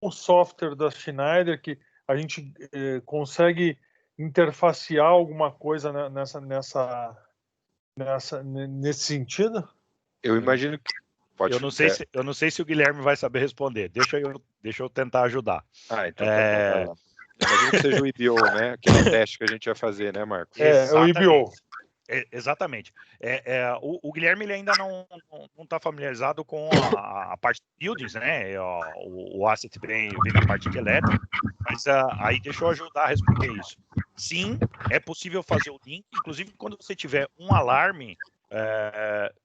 o software da Schneider que a gente consegue interfacear alguma coisa nesse sentido? Eu imagino que pode. Eu não sei se o Guilherme vai saber responder. Deixa eu tentar ajudar. Então tá bom, vai lá. Eu imagino que seja o EBO, né? Aquele teste que a gente vai fazer, né, Marcos? É o EBO. Exatamente. O Guilherme ele ainda não está familiarizado com a parte de buildings, né? O asset vem da parte de elétrica, mas aí deixa eu ajudar a responder isso. Sim, é possível fazer o link, inclusive quando você tiver um alarme,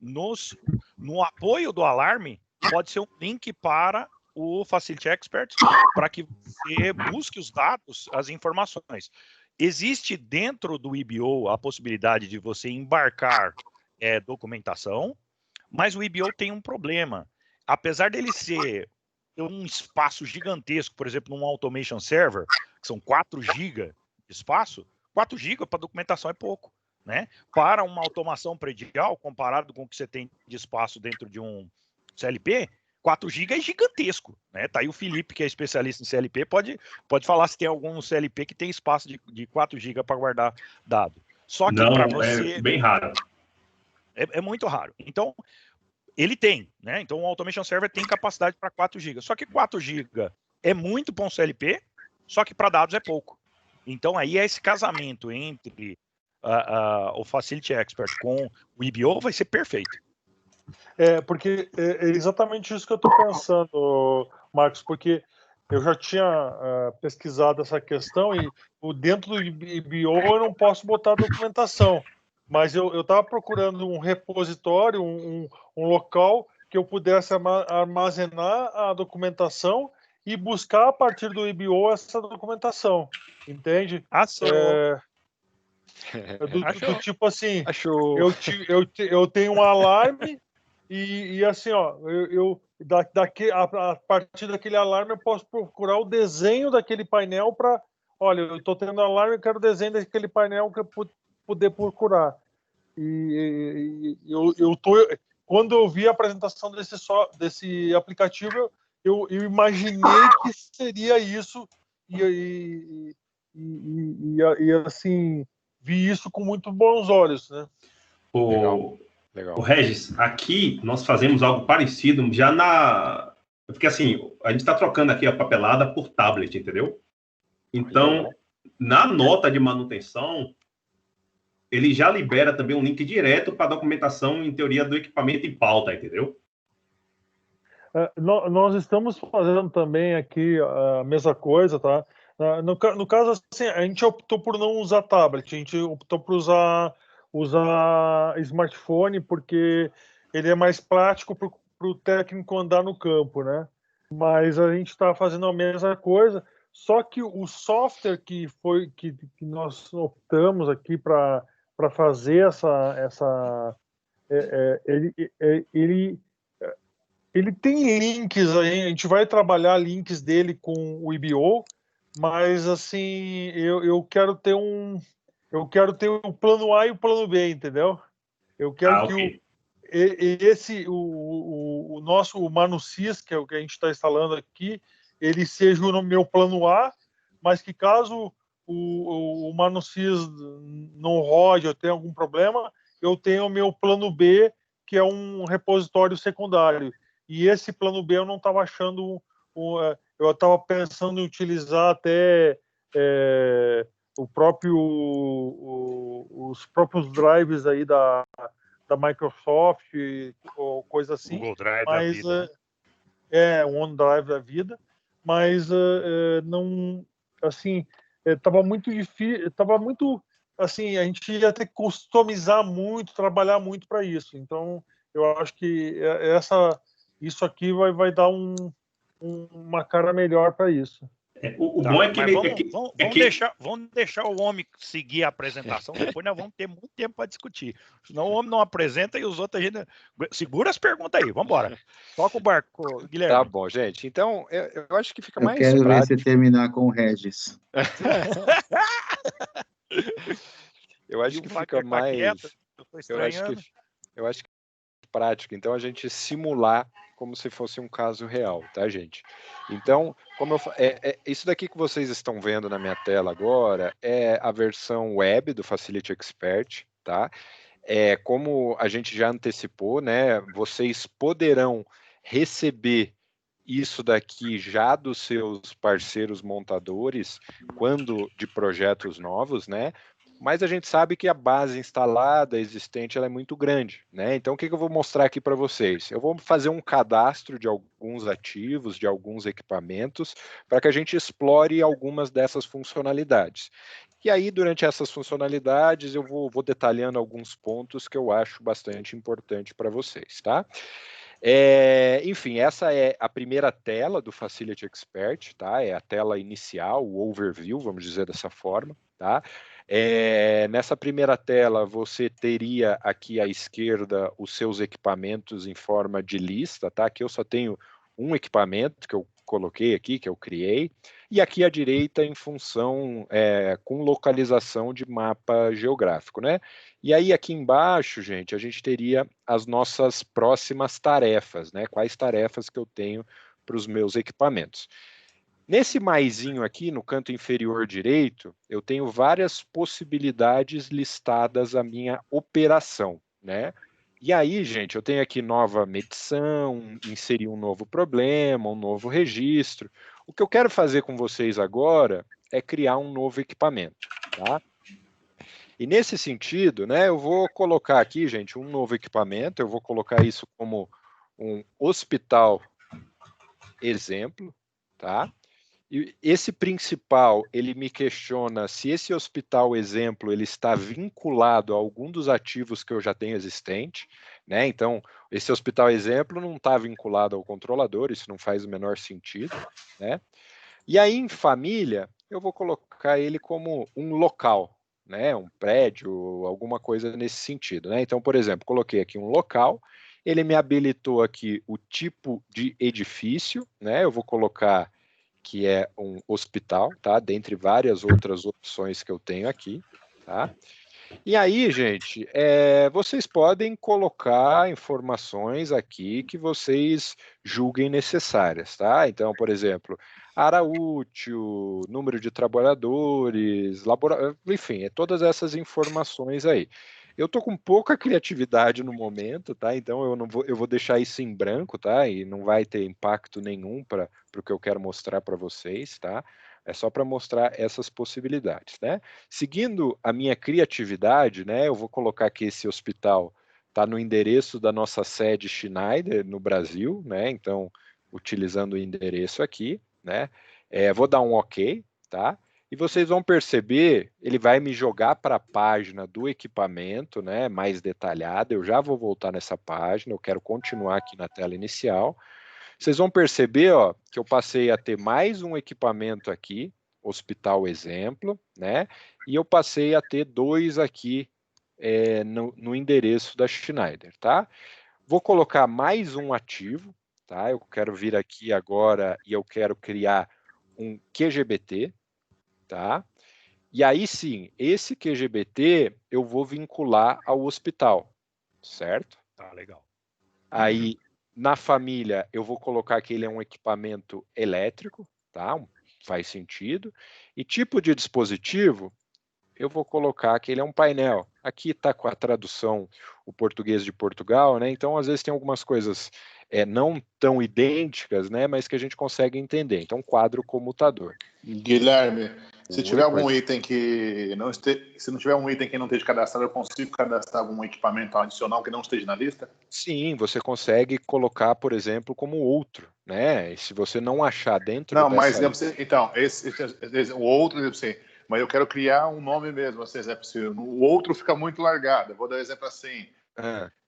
no apoio do alarme, pode ser um link para o Facility Expert para que você busque os dados, as informações. Existe dentro do EBO a possibilidade de você embarcar documentação, mas o EBO tem um problema. Apesar dele ser um espaço gigantesco, por exemplo, num Automation Server, que são 4 GB de espaço, 4 GB para documentação é pouco. Né? Para uma automação predial, comparado com o que você tem de espaço dentro de um CLP, 4 GB é gigantesco, né? Tá aí o Felipe, que é especialista em CLP, pode falar se tem algum CLP que tem espaço de 4 GB para guardar dado. Só que para você... é bem raro. É muito raro. Então, ele tem, né? Então, o Automation Server tem capacidade para 4 GB. Só que 4 GB é muito para um CLP, só que para dados é pouco. Então, aí é esse casamento entre o Facility Expert com o EBO vai ser perfeito. Porque é exatamente isso que eu estou pensando, Marcos, porque eu já tinha pesquisado essa questão e dentro do EBO eu não posso botar documentação, mas eu estava procurando um repositório, um local que eu pudesse armazenar a documentação e buscar a partir do EBO essa documentação, entende? Do tipo assim, eu tenho um alarme e assim, ó, a partir daquele alarme eu posso procurar o desenho daquele painel para, olha, eu estou tendo alarme, eu quero o desenho daquele painel que eu poder procurar. E quando eu vi a apresentação desse aplicativo, eu imaginei que seria isso e assim vi isso com muito bons olhos, né? Legal. O Regis, aqui nós fazemos algo parecido já porque assim, a gente está trocando aqui a papelada por tablet, entendeu? Então, na nota de manutenção, ele já libera também um link direto para a documentação, em teoria, do equipamento em pauta, entendeu? Nós estamos fazendo também aqui a mesma coisa, tá? No caso, assim, a gente optou por não usar tablet, a gente optou por usar smartphone, porque ele é mais prático para o técnico andar no campo, né? Mas a gente está fazendo a mesma coisa, só que o software que nós optamos aqui para fazer ele tem links aí, a gente vai trabalhar links dele com o EBO, mas assim, eu quero ter o plano A e o plano B, entendeu? Eu quero que o nosso ManuSys, que é o que a gente está instalando aqui, ele seja o meu plano A, mas que caso o ManuSys não rode ou tenha algum problema, eu tenho o meu plano B, que é um repositório secundário. E esse plano B eu não estava achando... eu estava pensando em utilizar até os próprios drives aí da Microsoft ou coisa assim. Google Drive da vida. Um OneDrive da vida. Mas não... Assim, estava muito difícil... Estava muito... Assim, a gente ia ter que customizar muito, trabalhar muito para isso. Então, eu acho que isso aqui vai dar uma cara melhor para isso. O bom é que... Vamos deixar o homem seguir a apresentação, depois nós vamos ter muito tempo para discutir. Senão o homem não apresenta e os outros a gente... Segura as perguntas aí, vamos embora. Toca o barco, Guilherme. Tá bom, gente. Então, eu acho que fica mais prático. Eu quero ver você terminar com o Regis. Eu acho que fica mais... Eu acho que prático. Então, a gente simular como se fosse um caso real, tá, gente? Então, isso daqui que vocês estão vendo na minha tela agora é a versão web do Facility Expert, tá? Como a gente já antecipou, né? Vocês poderão receber isso daqui já dos seus parceiros montadores, quando de projetos novos, né? Mas a gente sabe que a base instalada, existente, ela é muito grande, né? Então, o que eu vou mostrar aqui para vocês? Eu vou fazer um cadastro de alguns ativos, de alguns equipamentos, para que a gente explore algumas dessas funcionalidades. E aí, durante essas funcionalidades, eu vou detalhando alguns pontos que eu acho bastante importante para vocês, tá? Enfim, essa é a primeira tela do Facility Expert, tá? É a tela inicial, o overview, vamos dizer dessa forma, tá? Nessa primeira tela, você teria aqui à esquerda os seus equipamentos em forma de lista, tá? Aqui eu só tenho um equipamento que eu coloquei aqui, que eu criei, e aqui à direita em função com localização de mapa geográfico, né? E aí aqui embaixo, gente, a gente teria as nossas próximas tarefas, né? Quais tarefas que eu tenho para os meus equipamentos. Nesse maisinho aqui, no canto inferior direito, eu tenho várias possibilidades listadas à minha operação, né? E aí, gente, eu tenho aqui nova medição, inserir um novo problema, um novo registro. O que eu quero fazer com vocês agora é criar um novo equipamento, tá? E nesse sentido, né, eu vou colocar aqui, gente, um novo equipamento, eu vou colocar isso como um hospital exemplo, tá? E esse principal, ele me questiona se esse hospital exemplo ele está vinculado a algum dos ativos que eu já tenho existente, né? Então, esse hospital exemplo não está vinculado ao controlador, isso não faz o menor sentido, né? E aí, em família, eu vou colocar ele como um local, né? Um prédio, alguma coisa nesse sentido, né? Então, por exemplo, coloquei aqui um local, ele me habilitou aqui o tipo de edifício, né? Eu vou colocar que é um hospital, tá? Dentre várias outras opções que eu tenho aqui, tá? E aí, gente, vocês podem colocar informações aqui que vocês julguem necessárias, tá? Então, por exemplo, área útil, número de trabalhadores, enfim, todas essas informações aí. Eu tô com pouca criatividade no momento, tá? Então eu vou deixar isso em branco, tá? E não vai ter impacto nenhum para o que eu quero mostrar para vocês, tá? É só para mostrar essas possibilidades, né? Seguindo a minha criatividade, né? Eu vou colocar que esse hospital está no endereço da nossa sede Schneider no Brasil, né? Então, utilizando o endereço aqui, né? Vou dar um OK, tá? E vocês vão perceber, ele vai me jogar para a página do equipamento, né, mais detalhada. Eu já vou voltar nessa página, eu quero continuar aqui na tela inicial. Vocês vão perceber, ó, que eu passei a ter mais um equipamento aqui, hospital exemplo, né, e eu passei a ter 2 aqui no endereço da Schneider, tá? Vou colocar mais um ativo, tá? Eu quero vir aqui agora e eu quero criar um QGBT, tá? E aí sim, esse QGBT eu vou vincular ao hospital, certo? Tá, legal. Aí, na família, eu vou colocar que ele é um equipamento elétrico, tá? Faz sentido. E tipo de dispositivo, eu vou colocar que ele é um painel. Aqui está com a tradução, o português de Portugal, né? Então, às vezes tem algumas coisas não tão idênticas, né? Mas que a gente consegue entender. Então, quadro comutador. Guilherme, se tiver algum item que não esteja, se não tiver um item que não esteja cadastrado, eu consigo cadastrar algum equipamento adicional que não esteja na lista? Sim, você consegue colocar, por exemplo, como outro, né? E se você não achar dentro não, dessa... Não, mas então, o outro, mas eu quero criar um nome mesmo, assim, o outro fica muito largado. Eu vou dar um exemplo assim.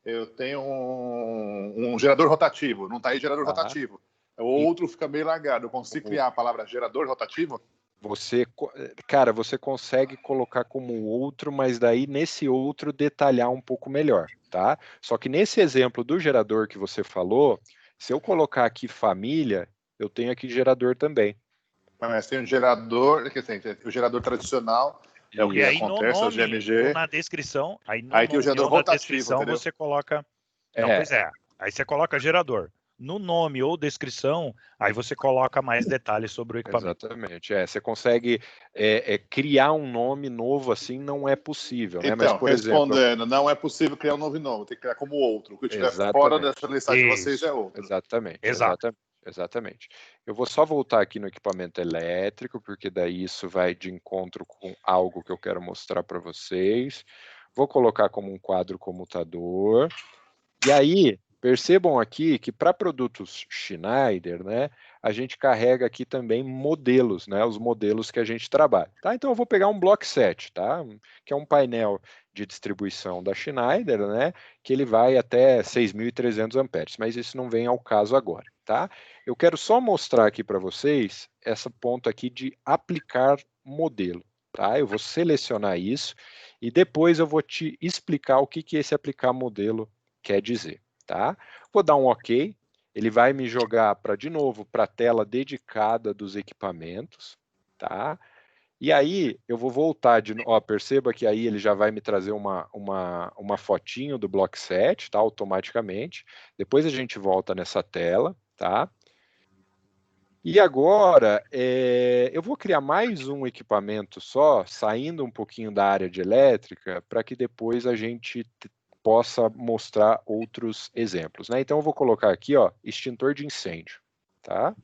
Eu tenho um gerador rotativo, não está aí gerador rotativo. O outro fica meio largado. Eu consigo criar a palavra gerador rotativo? Cara, você consegue colocar como outro, mas daí nesse outro detalhar um pouco melhor, tá? Só que nesse exemplo do gerador que você falou, se eu colocar aqui família, eu tenho aqui gerador também. Mas tem um gerador, o gerador tradicional, é o que acontece, o GMG. Na descrição, aí tem o gerador rotativo, você coloca... Não, pois é. Aí você coloca gerador. no nome ou descrição, aí você coloca mais detalhes sobre o equipamento. Exatamente. Você consegue criar um nome novo assim, não é possível, né? Então, mas, por respondendo, exemplo, não é possível criar um nome, tem que criar como outro. O que estiver fora dessa listagem de vocês é outro. Exatamente. Eu vou só voltar aqui no equipamento elétrico, porque daí isso vai de encontro com algo que eu quero mostrar para vocês. Vou colocar como um quadro comutador. E aí, percebam aqui que para produtos Schneider, né, a gente carrega aqui também modelos, né, os modelos que a gente trabalha. Tá? Então eu vou pegar um block set, tá? Que é um painel de distribuição da Schneider, né, que ele vai até 6.300 amperes, mas isso não vem ao caso agora. Tá? Eu quero só mostrar aqui para vocês essa ponto aqui de aplicar modelo. Tá? Eu vou selecionar isso e depois eu vou te explicar o que esse aplicar modelo quer dizer, tá? Vou dar um OK, ele vai me jogar de novo para a tela dedicada dos equipamentos, tá? E aí eu vou voltar perceba que aí ele já vai me trazer uma fotinho do block set, tá? Automaticamente. Depois a gente volta nessa tela, tá? E agora eu vou criar mais um equipamento só, saindo um pouquinho da área de elétrica, para que depois a gente possa mostrar outros exemplos, né? Então eu vou colocar aqui, ó, extintor de incêndio, tá?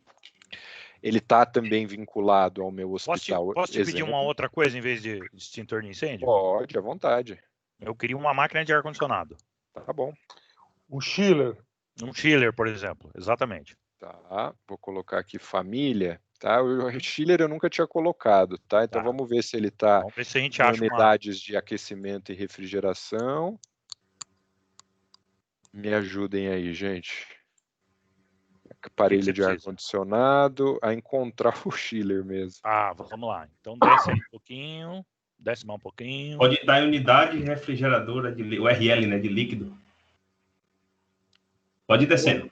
Ele está também vinculado ao meu hospital. Posso te pedir uma outra coisa em vez de extintor de incêndio? Pode, à vontade. Eu queria uma máquina de ar-condicionado. Tá bom. Um chiller. Um chiller, por exemplo, exatamente. Tá, vou colocar aqui família. Tá? O chiller eu nunca tinha colocado, tá? Então vamos ver se ele está em unidades de aquecimento e refrigeração. Me ajudem aí, gente. Aparelho de ar-condicionado, a encontrar o chiller mesmo. Vamos lá. Então desce aí um pouquinho, desce mais um pouquinho. Pode dar em unidade refrigeradora, URL, né, de líquido. Pode ir descendo.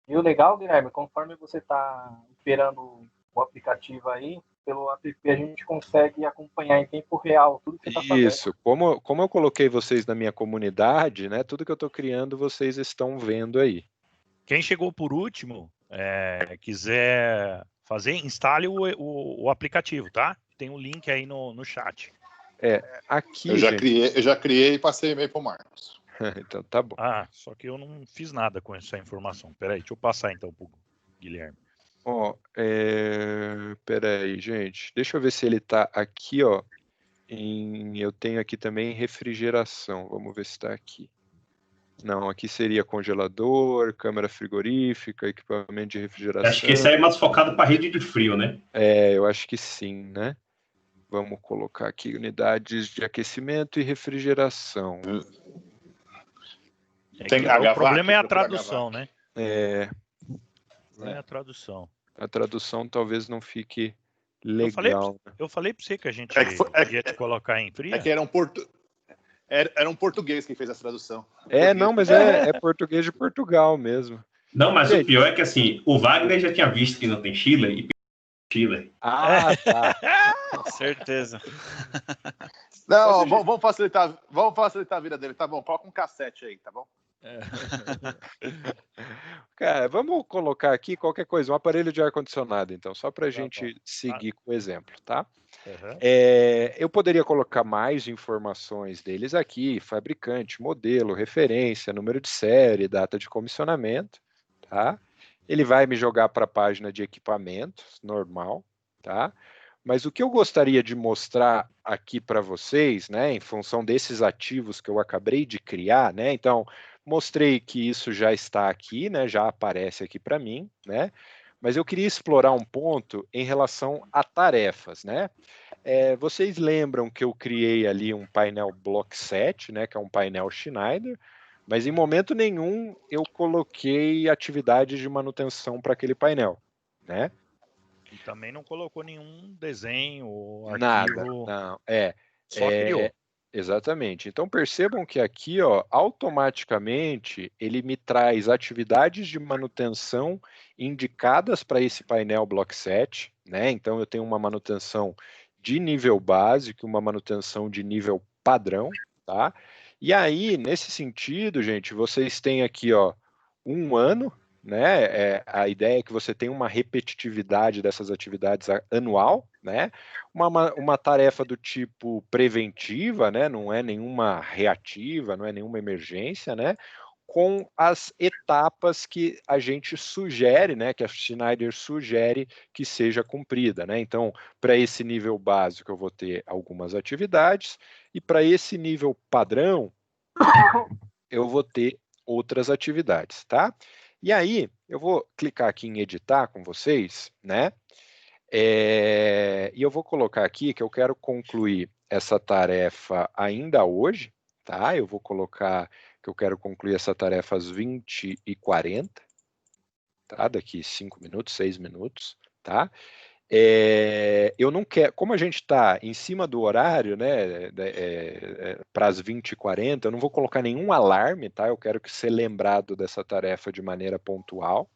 E o legal, Guilherme, conforme você está operando o aplicativo aí, pelo app a gente consegue acompanhar em tempo real tudo que você está fazendo. Isso, como eu coloquei vocês na minha comunidade, né, tudo que eu estou criando vocês estão vendo aí. Quem chegou por último, quiser fazer, instale o aplicativo, tá? Tem um link aí no chat. Aqui, eu já criei e passei e-mail para o Marcos. Então tá bom. Só que eu não fiz nada com essa informação. Peraí, deixa eu passar então para o Guilherme. Peraí, gente. Deixa eu ver se ele tá aqui, ó. Eu tenho aqui também refrigeração. Vamos ver se está aqui. Não, aqui seria congelador, câmara frigorífica, equipamento de refrigeração. Acho que esse aí é mais focado para rede de frio, né? Eu acho que sim, né? Vamos colocar aqui unidades de aquecimento e refrigeração. O problema é a tradução, né? É a tradução. A tradução talvez não fique legal. Eu falei para você que a gente ia te colocar em frio. É que era um português que fez essa tradução. Não, mas é português de Portugal mesmo. Não, mas o pior é que assim, o Wagner já tinha visto que não tem Chile e Chile. Tá. Com certeza. Não, vamos facilitar a vida dele, tá bom? Coloca um cassete aí, tá bom? Cara, vamos colocar aqui qualquer coisa, um aparelho de ar-condicionado, então, só para a gente seguir com o exemplo, tá? Uhum. Eu poderia colocar mais informações deles aqui, fabricante, modelo, referência, número de série, data de comissionamento, tá? Ele vai me jogar para a página de equipamentos, normal, tá? Mas o que eu gostaria de mostrar aqui para vocês, né, em função desses ativos que eu acabei de criar, né, então, mostrei que isso já está aqui, né, já aparece aqui para mim, né, mas eu queria explorar um ponto em relação a tarefas, né. Vocês lembram que eu criei ali um painel block set, né, que é um painel Schneider, mas em momento nenhum eu coloquei atividades de manutenção para aquele painel, né. E também não colocou nenhum desenho, arquivo. Nada, não. Só criou. Exatamente. Então percebam que aqui, ó, automaticamente ele me traz atividades de manutenção indicadas para esse painel block set, né? Então eu tenho uma manutenção de nível básico, uma manutenção de nível padrão, tá? E aí, nesse sentido, gente, vocês têm aqui, ó, um ano, né? A ideia é que você tenha uma repetitividade dessas atividades anual, né? Uma tarefa do tipo preventiva, né? Não é nenhuma reativa, não é nenhuma emergência, né? Com as etapas que a gente sugere, né? Que a Schneider sugere que seja cumprida, né? Então, para esse nível básico, eu vou ter algumas atividades, e para esse nível padrão, eu vou ter outras atividades, tá? E aí, eu vou clicar aqui em editar com vocês, né? E eu vou colocar aqui que eu quero concluir essa tarefa ainda hoje, tá? Eu vou colocar que eu quero concluir essa tarefa às 20h40, tá? Daqui 5 minutos, 6 minutos, tá? Eu não quero, como a gente está em cima do horário, né, para as 20h40, eu não vou colocar nenhum alarme, tá? Eu quero que ser lembrado dessa tarefa de maneira pontual,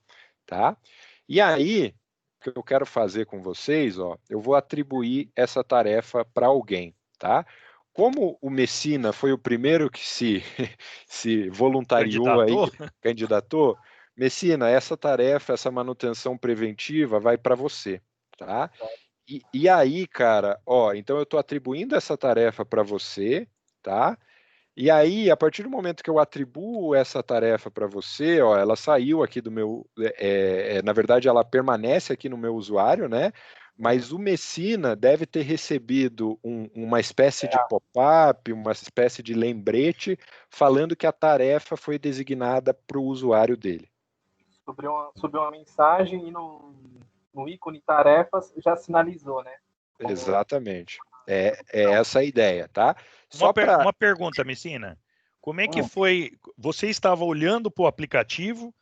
tá? E aí, o que eu quero fazer com vocês, ó, eu vou atribuir essa tarefa para alguém, tá? Como o Messina foi o primeiro que se voluntariou aí, candidatou, Messina, essa tarefa, essa manutenção preventiva vai para você, tá? E aí, cara, ó, então eu estou atribuindo essa tarefa para você, tá? E aí, a partir do momento que eu atribuo essa tarefa para você, ó, ela saiu aqui do meu, na verdade, ela permanece aqui no meu usuário, né? Mas o Messina deve ter recebido uma espécie de pop-up, uma espécie de lembrete, falando que a tarefa foi designada para o usuário dele. Subiu uma mensagem e no ícone tarefas já sinalizou, né? Exatamente. É essa a ideia, tá? Uma pergunta, Messina. Como é que foi? Você estava olhando para o aplicativo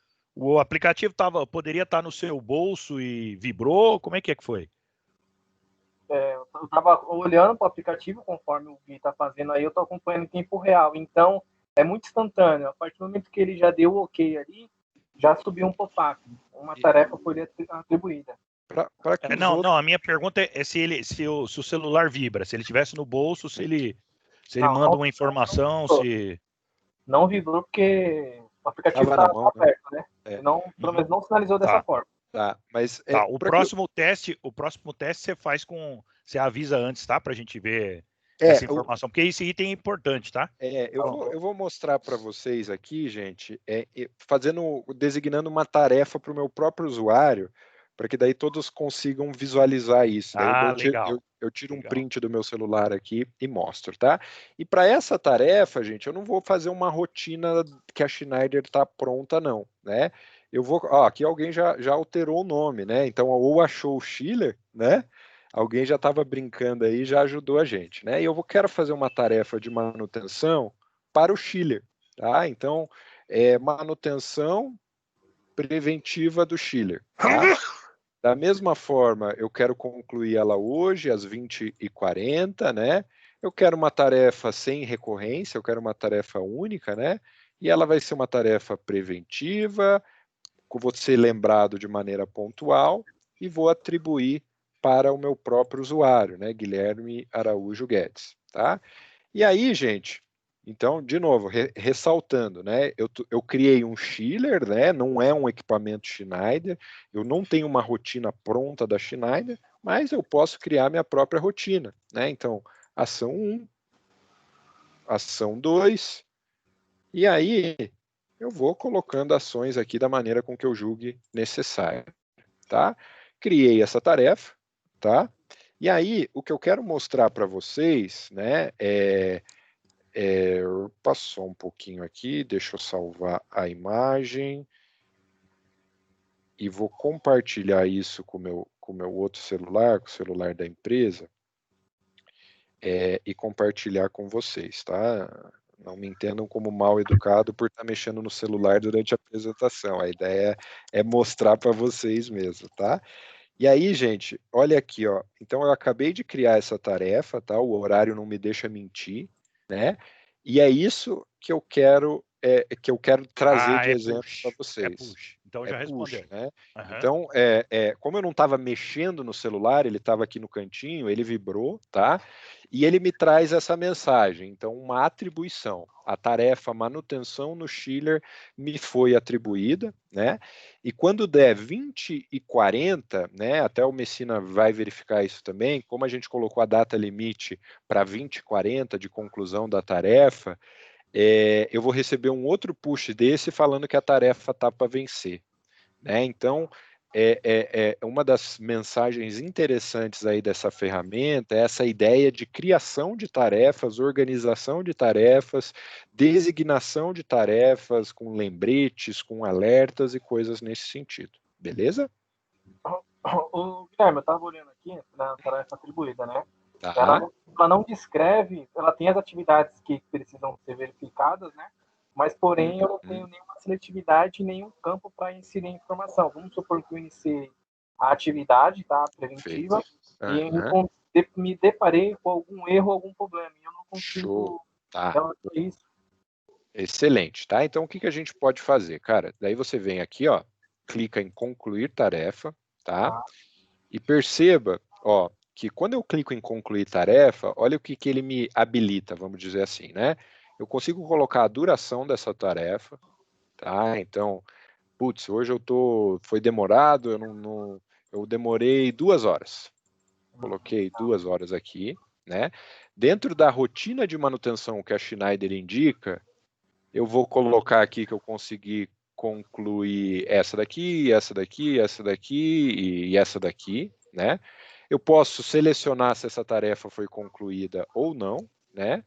poderia estar no seu bolso e vibrou? Como é que foi? Eu estava olhando para o aplicativo, conforme o Gui está fazendo aí, eu estou acompanhando em tempo real. Então, é muito instantâneo. A partir do momento que ele já deu o OK ali, já subiu um pop-up. Uma tarefa foi atribuída. A minha pergunta é se o celular vibra, se ele estivesse no bolso, se ele manda uma informação, se... Não vibrou porque o aplicativo está aberto, né? Pelo menos não sinalizou dessa forma. Tá, mas... o próximo teste você faz você avisa antes, tá? Pra gente ver essa informação, porque esse item é importante, tá? Eu vou mostrar para vocês aqui, gente, designando uma tarefa para o meu próprio usuário, para que daí todos consigam visualizar isso. Eu tiro um print do meu celular aqui e mostro, tá? E para essa tarefa, gente, eu não vou fazer uma rotina que a Schneider está pronta, não, né? Eu vou... aqui alguém já alterou o nome, né? Então, ou achou o Schiller, né? Alguém já estava brincando aí, já ajudou a gente, né? E eu quero fazer uma tarefa de manutenção para o Schiller, tá? Então, manutenção preventiva do Schiller, tá? Da mesma forma, eu quero concluir ela hoje, às 20h40, né? Eu quero uma tarefa sem recorrência, eu quero uma tarefa única, né? E ela vai ser uma tarefa preventiva, vou ser lembrado de maneira pontual e vou atribuir para o meu próprio usuário, né? Guilherme Araújo Guedes, tá? E aí, gente, então, de novo, ressaltando, né? Eu criei um Schiller, né? Não é um equipamento Schneider, eu não tenho uma rotina pronta da Schneider, mas eu posso criar minha própria rotina, né? Então, ação 1, ação 2, e aí eu vou colocando ações aqui da maneira com que eu julgue necessário, tá? Criei essa tarefa, tá? E aí, o que eu quero mostrar para vocês, né, passou um pouquinho aqui, deixa eu salvar a imagem e vou compartilhar isso com o meu outro celular, com o celular da empresa, e compartilhar com vocês, tá? Não me entendam como mal educado por estar mexendo no celular durante a apresentação. A ideia é mostrar para vocês mesmo, tá? E aí, gente, olha aqui, ó. Então eu acabei de criar essa tarefa, tá? O horário não me deixa mentir, né? E é isso que eu quero trazer de exemplo para vocês. Então já respondeu. Push, né? Então, como eu não estava mexendo no celular, ele estava aqui no cantinho, ele vibrou, tá? E ele me traz essa mensagem. Então, uma atribuição. A tarefa manutenção no chiller me foi atribuída, né? E quando der 20h40, né? Até o Messina vai verificar isso também, como a gente colocou a data limite para 20h40 de conclusão da tarefa, eu vou receber um outro push desse falando que a tarefa está para vencer, né? Então, uma das mensagens interessantes aí dessa ferramenta é essa ideia de criação de tarefas, organização de tarefas, designação de tarefas com lembretes, com alertas e coisas nesse sentido. Beleza? O Guilherme, eu estava olhando aqui na tarefa atribuída, né? Tá. Ela não descreve, ela tem as atividades que precisam ser verificadas, né? Mas, porém, eu não tenho nenhuma seletividade, nenhum campo para inserir informação. Vamos supor que eu iniciei a atividade, tá? Preventiva, e me deparei com algum erro, algum problema. E eu não consigo relatar isso. Excelente, tá? Então, o que a gente pode fazer? Cara, daí você vem aqui, ó, clica em concluir tarefa, tá? E perceba, ó, que quando eu clico em concluir tarefa, olha o que ele me habilita, vamos dizer assim, né? Eu consigo colocar a duração dessa tarefa, tá? Então, putz, hoje foi demorado, eu demorei 2 horas. Coloquei 2 horas aqui, né? Dentro da rotina de manutenção que a Schneider indica, eu vou colocar aqui que eu consegui concluir essa daqui, essa daqui, essa daqui e essa daqui, né? Eu posso selecionar se essa tarefa foi concluída ou não, né?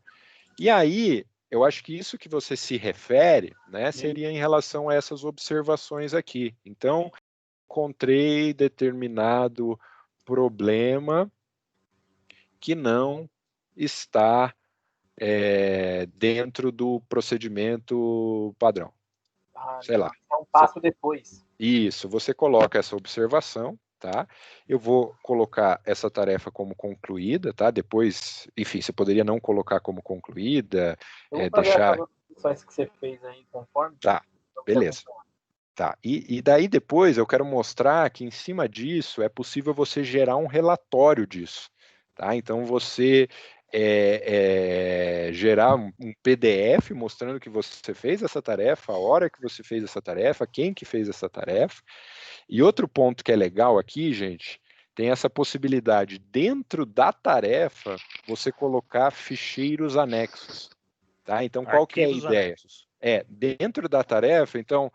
E aí, eu acho que isso que você se refere, né, seria em relação a essas observações aqui. Então, encontrei determinado problema que não está dentro do procedimento padrão. Sei lá. É um passo depois. Isso, você coloca essa observação, tá? Eu vou colocar essa tarefa como concluída, tá? Depois, enfim, você poderia não colocar como concluída, deixar... As que você fez aí conforme. Tá, beleza. Tá, e daí depois eu quero mostrar que em cima disso é possível você gerar um relatório disso, tá? Então você gerar um PDF mostrando que você fez essa tarefa, a hora que você fez essa tarefa, quem que fez essa tarefa. E outro ponto que é legal aqui, gente, tem essa possibilidade dentro da tarefa você colocar ficheiros anexos, tá? Então qual que é a ideia? Dentro da tarefa, então,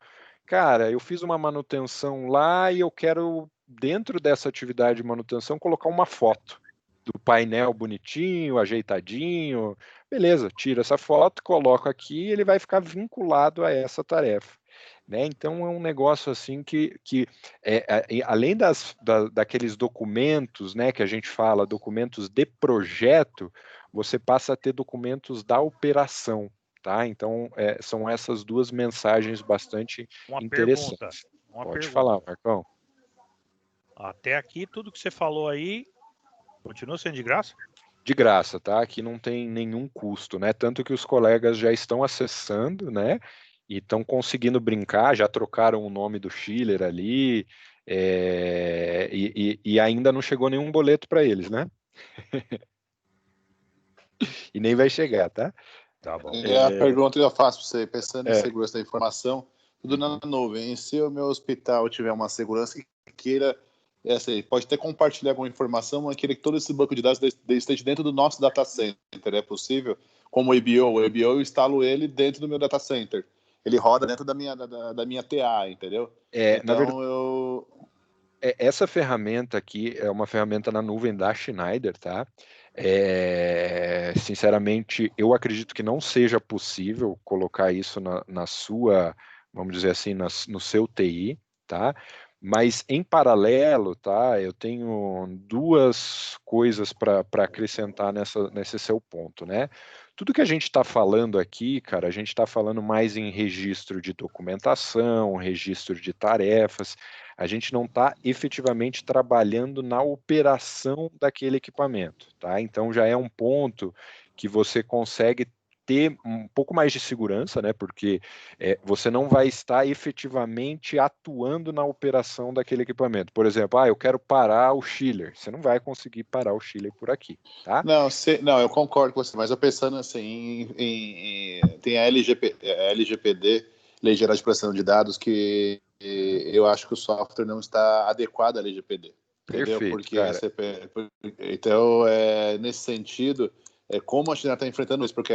cara, eu fiz uma manutenção lá e eu quero, dentro dessa atividade de manutenção, colocar uma foto do painel bonitinho, ajeitadinho. Beleza, tira essa foto, coloco aqui e ele vai ficar vinculado a essa tarefa, né? Então é um negócio assim que além daqueles documentos, né, que a gente fala, documentos de projeto, você passa a ter documentos da operação, tá? Então são essas duas mensagens bastante interessantes. Pode falar, Marcão. Até aqui, tudo que você falou aí continua sendo de graça? De graça, tá? Aqui não tem nenhum custo, né? Tanto que os colegas já estão acessando, né? E estão conseguindo brincar, já trocaram o nome do chiller ali, e ainda não chegou nenhum boleto para eles, né? E nem vai chegar, tá? Tá bom. A pergunta que eu faço para você, pensando em segurança da informação, tudo na nuvem. E se o meu hospital tiver uma segurança que queira, pode até compartilhar alguma informação, mas queira que todo esse banco de dados esteja dentro do nosso data center. É possível? Como o EBO eu instalo ele dentro do meu data center. Ele roda dentro da minha TA, entendeu? Então, na verdade, essa ferramenta aqui é uma ferramenta na nuvem da Schneider, tá? Sinceramente, eu acredito que não seja possível colocar isso na sua, vamos dizer assim, no seu TI, tá? Mas em paralelo, tá? Eu tenho duas coisas para acrescentar nesse seu ponto, né? Tudo que a gente está falando aqui, cara, a gente está falando mais em registro de documentação, registro de tarefas. A gente não está efetivamente trabalhando na operação daquele equipamento, tá? Então já é um ponto que você consegue ter um pouco mais de segurança, né? Porque você não vai estar efetivamente atuando na operação daquele equipamento. Por exemplo, eu quero parar o chiller. Você não vai conseguir parar o chiller por aqui, tá? Não, eu concordo com você, mas eu pensando assim, tem a LGPD, Lei Geral de Proteção de Dados, que eu acho que o software não está adequado à LGPD. Entendeu? Perfeito, porque cara. Então, nesse sentido, como a China está enfrentando isso? Porque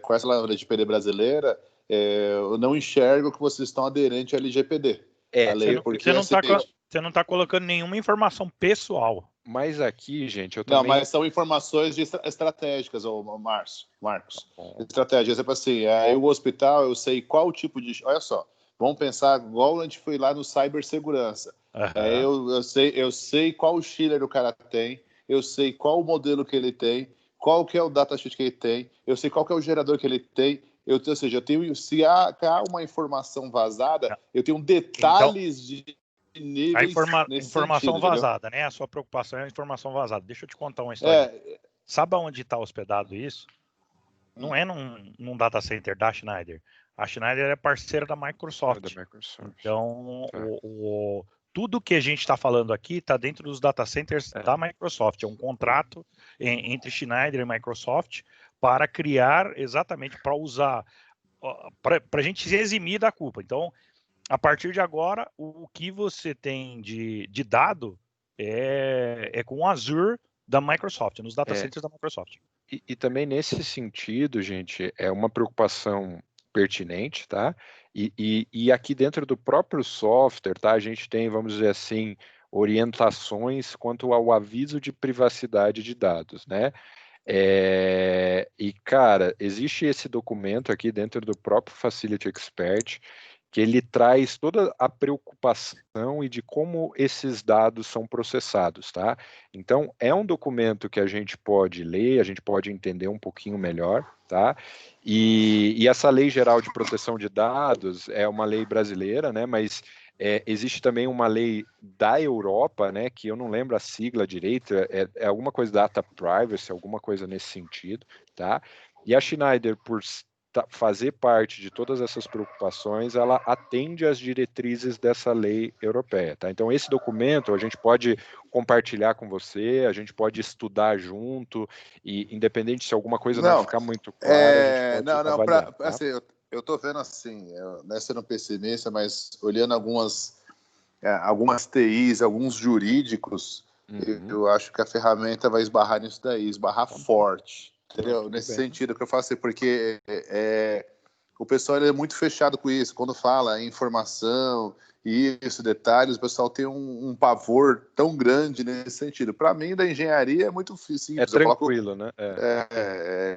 com essa LGPD brasileira, eu não enxergo que vocês estão aderentes à LGPD. Você não está colocando nenhuma informação pessoal. Mas aqui, gente, eu também... Não, mas são informações estratégicas, Marcos. Estratégias, assim, o hospital, eu sei qual tipo de... Olha só, vamos pensar igual a gente foi lá no cibersegurança. Eu sei qual chiller o cara tem, eu sei qual o modelo que ele tem, qual que é o datasheet que ele tem, eu sei qual que é o gerador que ele tem, ou seja, se há uma informação vazada, eu tenho detalhes de níveis informação sentido, vazada, entendeu? né? A sua preocupação é a informação vazada. Deixa eu te contar uma história. Sabe onde está hospedado isso? Não é num data center da Schneider. A Schneider é parceira da Microsoft. Então, tudo que a gente está falando aqui está dentro dos data centers da Microsoft. É um contrato entre Schneider e Microsoft para criar, exatamente, para usar, para a gente se eximir da culpa. Então, a partir de agora, o que você tem de dado é com o Azure da Microsoft, nos data centers da Microsoft. E também nesse sentido, gente, é uma preocupação pertinente, tá? E aqui dentro do próprio software, tá? A gente tem, vamos dizer assim, orientações quanto ao aviso de privacidade de dados, né? E, cara, existe esse documento aqui dentro do próprio Facility Expert, que ele traz toda a preocupação e de como esses dados são processados, tá? Então, é um documento que a gente pode ler, a gente pode entender um pouquinho melhor, tá? E essa Lei Geral de Proteção de Dados é uma lei brasileira, né? Mas existe também uma lei da Europa, né? Que eu não lembro a sigla direito, é alguma coisa Data Privacy, alguma coisa nesse sentido, tá? E a Schneider, por fazer parte de todas essas preocupações, ela atende às diretrizes dessa lei europeia, tá? Então, esse documento a gente pode compartilhar com você, a gente pode estudar junto, e independente se alguma coisa não ficar muito clara, a gente pode avaliar. Tá? Assim, eu tô vendo assim, não é sendo pessimista, mas olhando algumas TIs, alguns jurídicos, eu acho que a ferramenta vai esbarrar nisso daí, forte. Entendeu? Nesse sentido que eu faço, porque o pessoal é muito fechado com isso. Quando fala em informação, detalhes, o pessoal tem um pavor tão grande nesse sentido. Para mim, da engenharia é muito simples. É tranquilo, né?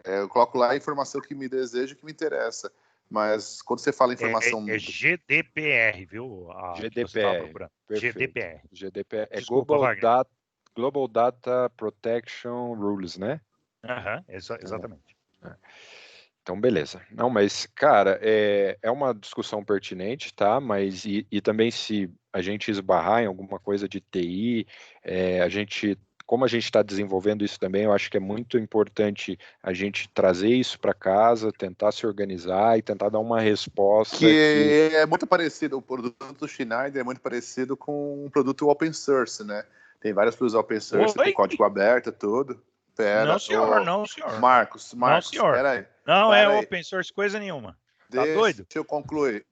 Eu coloco lá a informação que me deseja, que me interessa. Mas quando você fala informação... É GDPR, viu? GDPR. GDPR. É Desculpa, Global Data Protection Rules, né? Exatamente. Então, beleza. Não, mas, cara, é uma discussão pertinente, tá? Mas, e também se a gente esbarrar em alguma coisa de TI, como a gente está desenvolvendo isso também, eu acho que é muito importante a gente trazer isso para casa, tentar se organizar e tentar dar uma resposta. Que é muito parecido, o produto do Schneider é muito parecido com um produto open source, né? Tem vários produtos open source, tem código aberto, tudo. Não, senhor. Marcos, não, senhor. Peraí. Não é open source coisa nenhuma. Tá doido? Deixa eu concluir.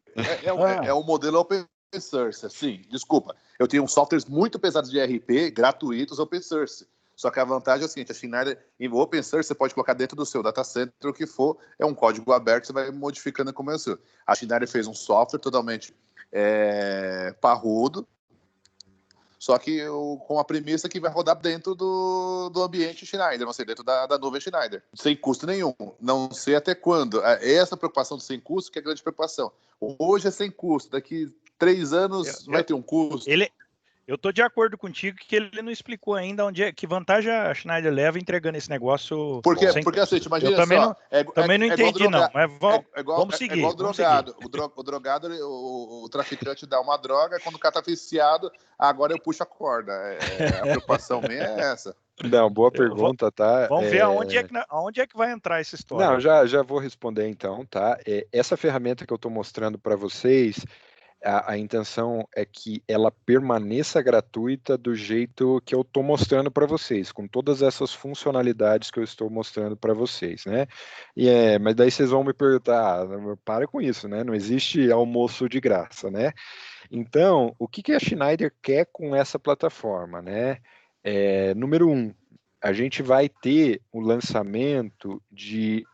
É um modelo open source, assim, desculpa. Eu tenho softwares muito pesados de ERP, gratuitos, open source. Só que a vantagem é a seguinte, a Schneider, em open source, você pode colocar dentro do seu data center o que for, é um código aberto, você vai modificando como é o seu. A Schneider fez um software totalmente parrudo, só que com a premissa que vai rodar dentro do ambiente Schneider, não sei, dentro da nuvem Schneider, sem custo nenhum. Não sei até quando. Essa preocupação do sem custo que é a grande preocupação. Hoje é sem custo, daqui 3 anos vai ter um custo. Eu tô de acordo contigo que ele não explicou ainda que vantagem a Schneider leva entregando esse negócio. Porque assim, imagina também só. Também não entendi, não. Mas vamos seguir. É igual drogado. O drogado, o traficante dá uma droga, quando o cara tá viciado, agora eu puxo a corda. A preocupação minha é essa. Não, boa pergunta, tá? Vamos ver aonde é que vai entrar essa história. Não, já vou responder então, tá? Essa ferramenta que eu estou mostrando para vocês, a intenção é que ela permaneça gratuita do jeito que eu estou mostrando para vocês, com todas essas funcionalidades que eu estou mostrando para vocês, né? Mas daí vocês vão me perguntar, para com isso, né? Não existe almoço de graça, né? Então, o que a Schneider quer com essa plataforma, né? Número 1, a gente vai ter o lançamento de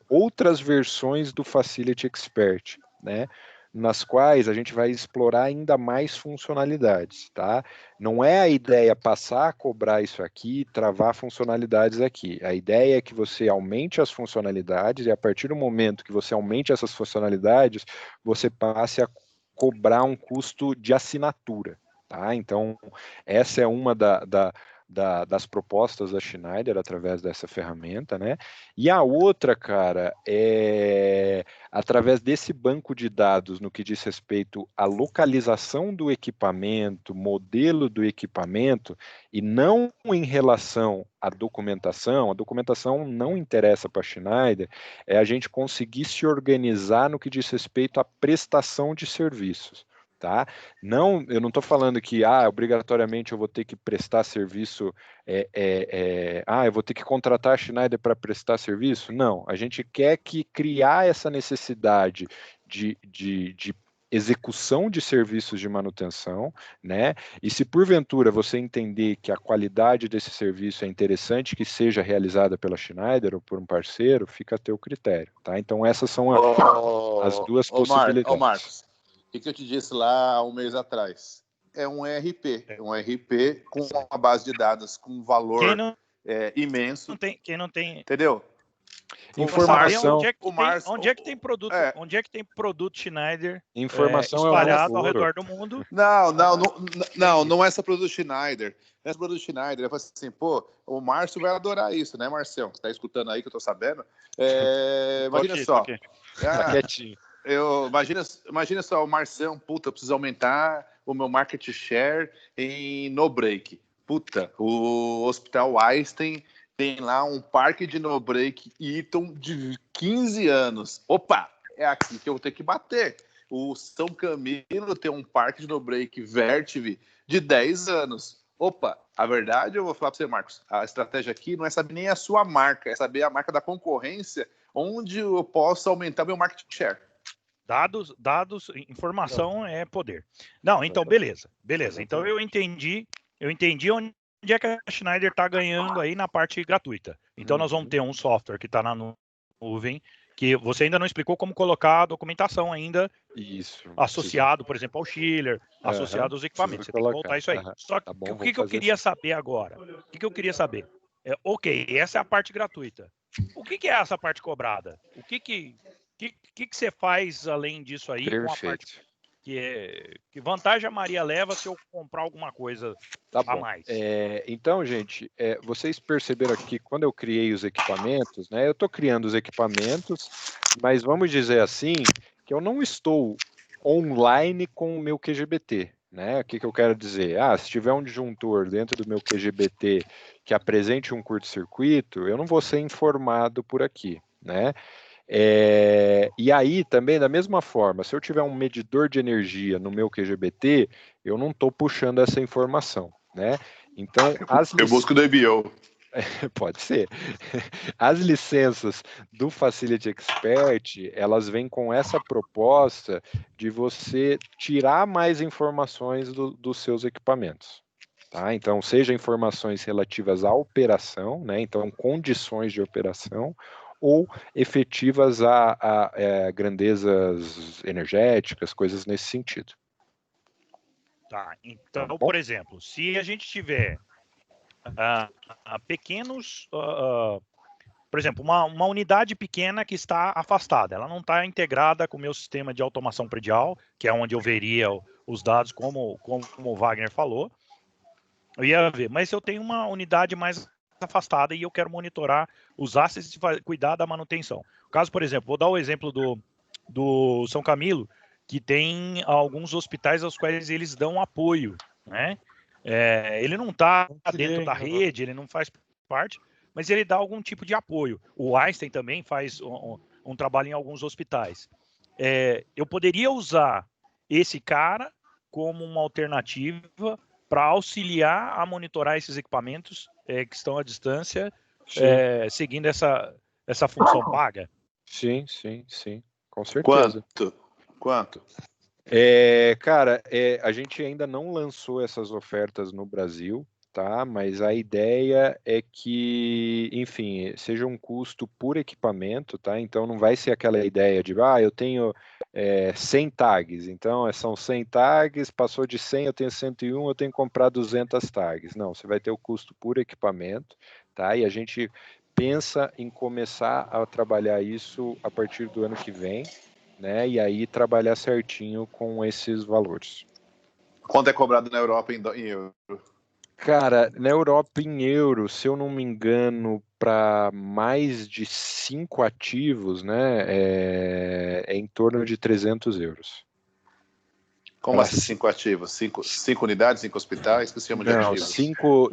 outras versões do Facility Expert, né? Nas quais a gente vai explorar ainda mais funcionalidades, tá? Não é a ideia passar a cobrar isso aqui, travar funcionalidades aqui. A ideia é que você aumente as funcionalidades e a partir do momento que você aumente essas funcionalidades, você passe a cobrar um custo de assinatura, tá? Então, essa é uma das propostas da Schneider através dessa ferramenta, né? E a outra, cara, é através desse banco de dados no que diz respeito à localização do equipamento, modelo do equipamento, e não em relação à documentação. A documentação não interessa para a Schneider, é a gente conseguir se organizar no que diz respeito à prestação de serviços. Tá? Não, eu não estou falando que obrigatoriamente eu vou ter que prestar serviço, eu vou ter que contratar a Schneider para prestar serviço. Não, a gente quer criar essa necessidade de execução de serviços de manutenção, né? E se porventura você entender que a qualidade desse serviço é interessante que seja realizada pela Schneider ou por um parceiro, fica a teu critério, tá? Então essas são as duas possibilidades. Marcos. O que eu te disse lá há um mês atrás? É um ERP. Um ERP com uma base de dados com valor imenso. Quem não tem... Entendeu? Informação. Onde é que tem produto? Onde é que tem produto Schneider espalhado ao redor do mundo? Não é só produto Schneider. Não é só produto Schneider. Eu falei assim, o Márcio vai adorar isso, né, Marcião? Você tá escutando aí que eu tô sabendo? Imagina só. Tá quietinho. Imagina só, o Marcião, eu preciso aumentar o meu market share em no break. O Hospital Einstein tem lá um parque de no break Eaton de 15 anos. Opa, é aqui que eu vou ter que bater. O São Camilo tem um parque de no break Vertiv de 10 anos. Opa, a verdade, eu vou falar para você, Marcos, a estratégia aqui não é saber nem a sua marca, é saber a marca da concorrência, onde eu posso aumentar meu market share. Dados, informação é poder. Não, então, beleza. Então eu entendi onde é que a Schneider está ganhando aí na parte gratuita. Então nós vamos ter um software que está na nuvem, que você ainda não explicou como colocar a documentação ainda associado, por exemplo, ao chiller, associado aos equipamentos. Você tem que voltar isso aí. Só que o que eu queria saber agora? O que eu queria saber? Essa é a parte gratuita. O que é essa parte cobrada? O que você faz além disso aí? Perfeito. Com a parte que vantagem a Maria leva se eu comprar alguma coisa a mais? Então, gente, vocês perceberam aqui, quando eu criei os equipamentos, né? Eu estou criando os equipamentos, mas vamos dizer assim, que eu não estou online com o meu QGBT. Né? O que eu quero dizer? Se tiver um disjuntor dentro do meu QGBT que apresente um curto-circuito, eu não vou ser informado por aqui, né? E aí também, da mesma forma, se eu tiver um medidor de energia no meu QGBT, eu não estou puxando essa informação, né? Então, eu busco do EBO. Pode ser. As licenças do Facility Expert, elas vêm com essa proposta de você tirar mais informações dos seus equipamentos. Tá? Então, seja informações relativas à operação, né? Então, condições de operação, ou efetivas a grandezas energéticas, coisas nesse sentido. Tá, então, por exemplo, se a gente tiver pequenos, por exemplo, uma unidade pequena que está afastada, ela não está integrada com o meu sistema de automação predial, que é onde eu veria os dados, como o Wagner falou, eu ia ver. Mas eu tenho uma unidade mais afastada e eu quero monitorar os assets e cuidar da manutenção. Caso, por exemplo, vou dar o exemplo do São Camilo, que tem alguns hospitais aos quais eles dão apoio, né? Ele não está dentro da rede, ele não faz parte, mas ele dá algum tipo de apoio. O Einstein também faz um trabalho em alguns hospitais. Eu poderia usar esse cara como uma alternativa para auxiliar a monitorar esses equipamentos que estão à distância, seguindo essa função paga? Sim, com certeza. Quanto? Cara, a gente ainda não lançou essas ofertas no Brasil, tá? Mas a ideia é que, enfim, seja um custo por equipamento, tá? Então não vai ser aquela ideia de, eu tenho 100 tags, então são 100 tags, passou de 100, eu tenho 101, eu tenho que comprar 200 tags. Não, você vai ter o custo por equipamento, tá? E a gente pensa em começar a trabalhar isso a partir do ano que vem, né? E aí trabalhar certinho com esses valores. Quanto é cobrado na Europa em euro? Cara, na Europa em euro, se eu não me engano, para mais de 5 ativos, né, é em torno de 300 euros. Como assim 5 ativos? 5 unidades, 5 hospitais, que se chama de ativos?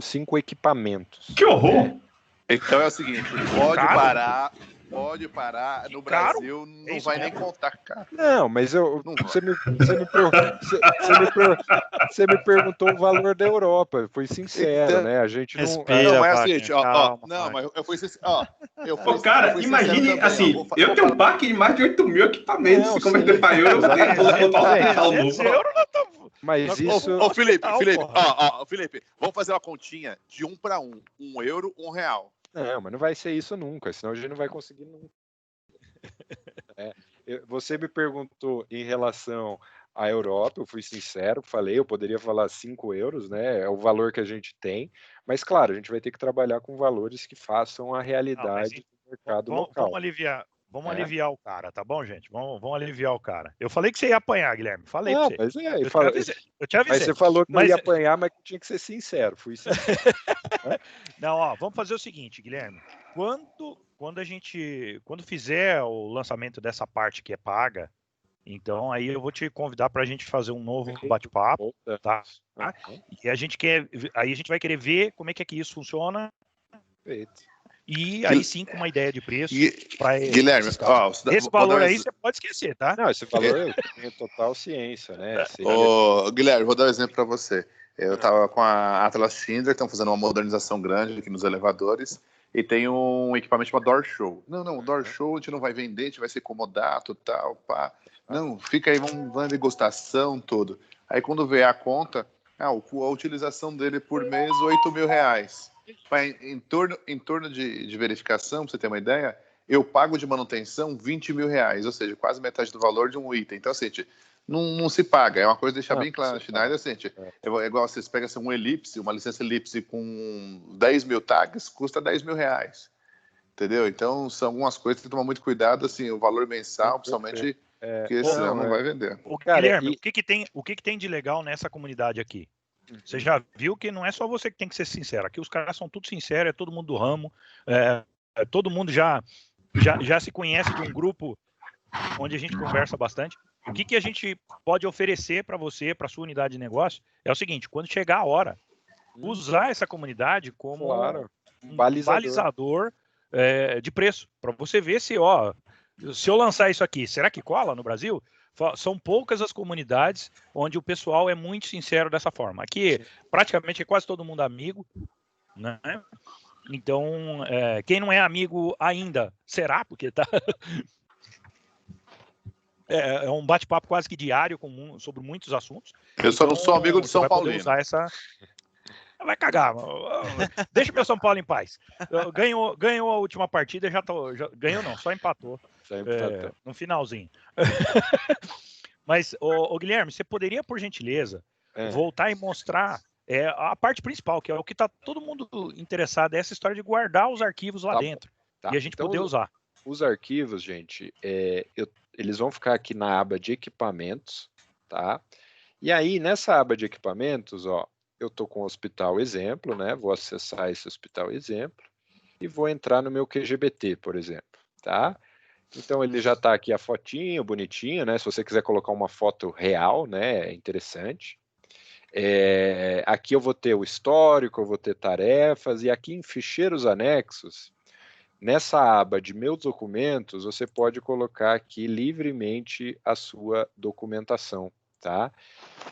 5 equipamentos. Que horror! Então é o seguinte, pode parar, no Brasil não vai nem contar, cara. Não, mas você me perguntou o valor da Europa, foi sincero, então, né? A gente respira, não é assim, gente, mas eu fui sincero, cara, imagine assim, eu tenho um parque de mais de 8 mil equipamentos, se converter para euro, mas isso... Ô, Felipe, vamos fazer uma continha de 1 para 1, €1, R$1. Não, mas não vai ser isso nunca, senão a gente não vai conseguir nunca. Você me perguntou em relação à Europa, eu fui sincero, falei, eu poderia falar 5 euros, né? É o valor que a gente tem, mas claro, a gente vai ter que trabalhar com valores que façam a realidade do mercado local. Vamos aliviar o cara, tá bom, gente? Vamos aliviar o cara. Eu falei que você ia apanhar, Guilherme. Falei pra você. Mas eu te avisei. Mas você falou que eu ia apanhar, mas que tinha que ser sincero. Fui sincero. Não, vamos fazer o seguinte, Guilherme. Quando fizer o lançamento dessa parte que é paga, então aí eu vou te convidar para a gente fazer um novo bate-papo, tá? E a gente vai querer ver como é que isso funciona. Perfeito. E aí sim, com uma ideia de preço. Guilherme, esse valor aí você pode esquecer, tá? Não, esse valor eu tenho total ciência, né? Guilherme, vou dar um exemplo para você. Eu estava com a Atlas Schindler, estão fazendo uma modernização grande aqui nos elevadores, e tem um equipamento chamado Door Show. Não, o Door Show a gente não vai vender, a gente vai ser comodato, tal, pá. Não, fica aí, vamos ver degustação, tudo. Aí quando vê a conta, a utilização dele por mês, R$8.000. Em torno de verificação, para você ter uma ideia, eu pago de manutenção R$20.000, ou seja, quase metade do valor de um item. Então, assim, não se paga. É uma coisa deixar bem claro na Schneider, assim, é igual vocês pegam assim, uma licença Ellipse com 10.000 tags, custa R$10.000. Entendeu? Então, são algumas coisas que tem que tomar muito cuidado, assim, o valor mensal, principalmente, porque senão não vai vender. Guilherme, o que tem de legal nessa comunidade aqui? Você já viu que não é só você que tem que ser sincero. Aqui os caras são tudo sinceros, é todo mundo do ramo, todo mundo já se conhece de um grupo onde a gente conversa bastante. O que a gente pode oferecer para você, para sua unidade de negócio, é o seguinte: quando chegar a hora, usar essa comunidade como um balizador de preço, para você ver se eu lançar isso aqui, será que cola no Brasil? São poucas as comunidades onde o pessoal é muito sincero dessa forma. Aqui, praticamente, é quase todo mundo amigo, né? Então, quem não é amigo ainda, será? Porque tá... é um bate-papo quase que diário sobre muitos assuntos. Eu só não sou amigo de São Paulo. Vai cagar. Deixa meu São Paulo em paz. Ganhou a última partida, ganhou não, só empatou. No finalzinho. Mas, Guilherme, você poderia, por gentileza, voltar e mostrar a parte principal, que é o que está todo mundo interessado, é essa história de guardar os arquivos lá dentro. E a gente poder usar. Os arquivos, gente, eles vão ficar aqui na aba de equipamentos, tá? E aí, nessa aba de equipamentos, ó, eu estou com o hospital exemplo, né? Vou acessar esse hospital exemplo e vou entrar no meu QGBT, por exemplo, tá? Então, ele já está aqui a fotinho, bonitinho, né? Se você quiser colocar uma foto real, né? É interessante. Aqui eu vou ter o histórico, eu vou ter tarefas, e aqui em ficheiros anexos, nessa aba de meus documentos, você pode colocar aqui livremente a sua documentação, tá?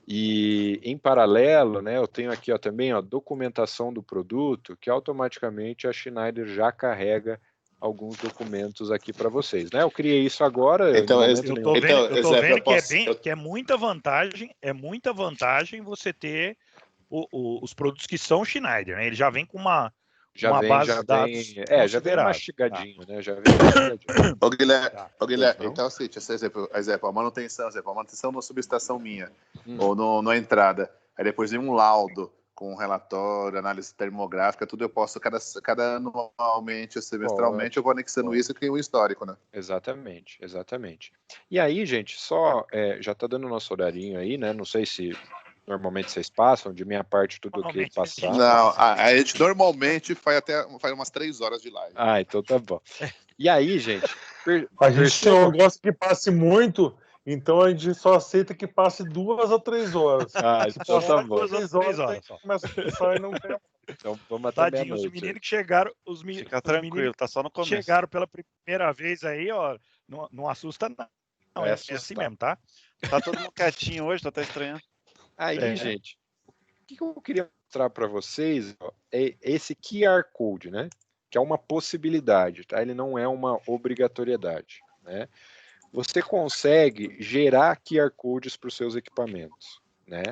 E em paralelo, né, eu tenho aqui também documentação do produto, que automaticamente a Schneider já carrega alguns documentos aqui para vocês, né? Eu criei isso agora. Então, eu tô vendo que é muita vantagem você ter os produtos que são Schneider, né? Ele já vem com uma base de dados. Já vem mastigadinho, tá? Né? Já vem mastigadinho. Ô, Guilherme, então, assim, esse exemplo, a manutenção numa subestação minha, ou na entrada, aí depois vem um laudo com um relatório, análise termográfica, tudo eu posso, cada anualmente, semestralmente, eu vou anexando isso e crio um histórico, né? Exatamente. E aí, gente, já tá dando o nosso horarinho aí, né? Não sei se normalmente vocês passam, de minha parte, tudo que passar. Não, a gente normalmente faz umas 3 horas de live. Ah, então tá bom. E aí, gente... A gente não gosta que passe muito, então a gente só aceita que passe 2 a 3 horas. Ah, então tá bom. 2 a 3 horas. Começa a pensar e não quer. Então vamos até Tadinho, os meninos que chegaram... Fica tranquilo, tá só no começo. Chegaram pela primeira vez aí, ó, não assusta não. É assim mesmo, tá? Tá todo mundo quietinho hoje, tá até estranhando. Aí, gente, o que eu queria mostrar para vocês é esse QR Code, né? Que é uma possibilidade, tá? Ele não é uma obrigatoriedade, né? Você consegue gerar QR Codes para os seus equipamentos, né?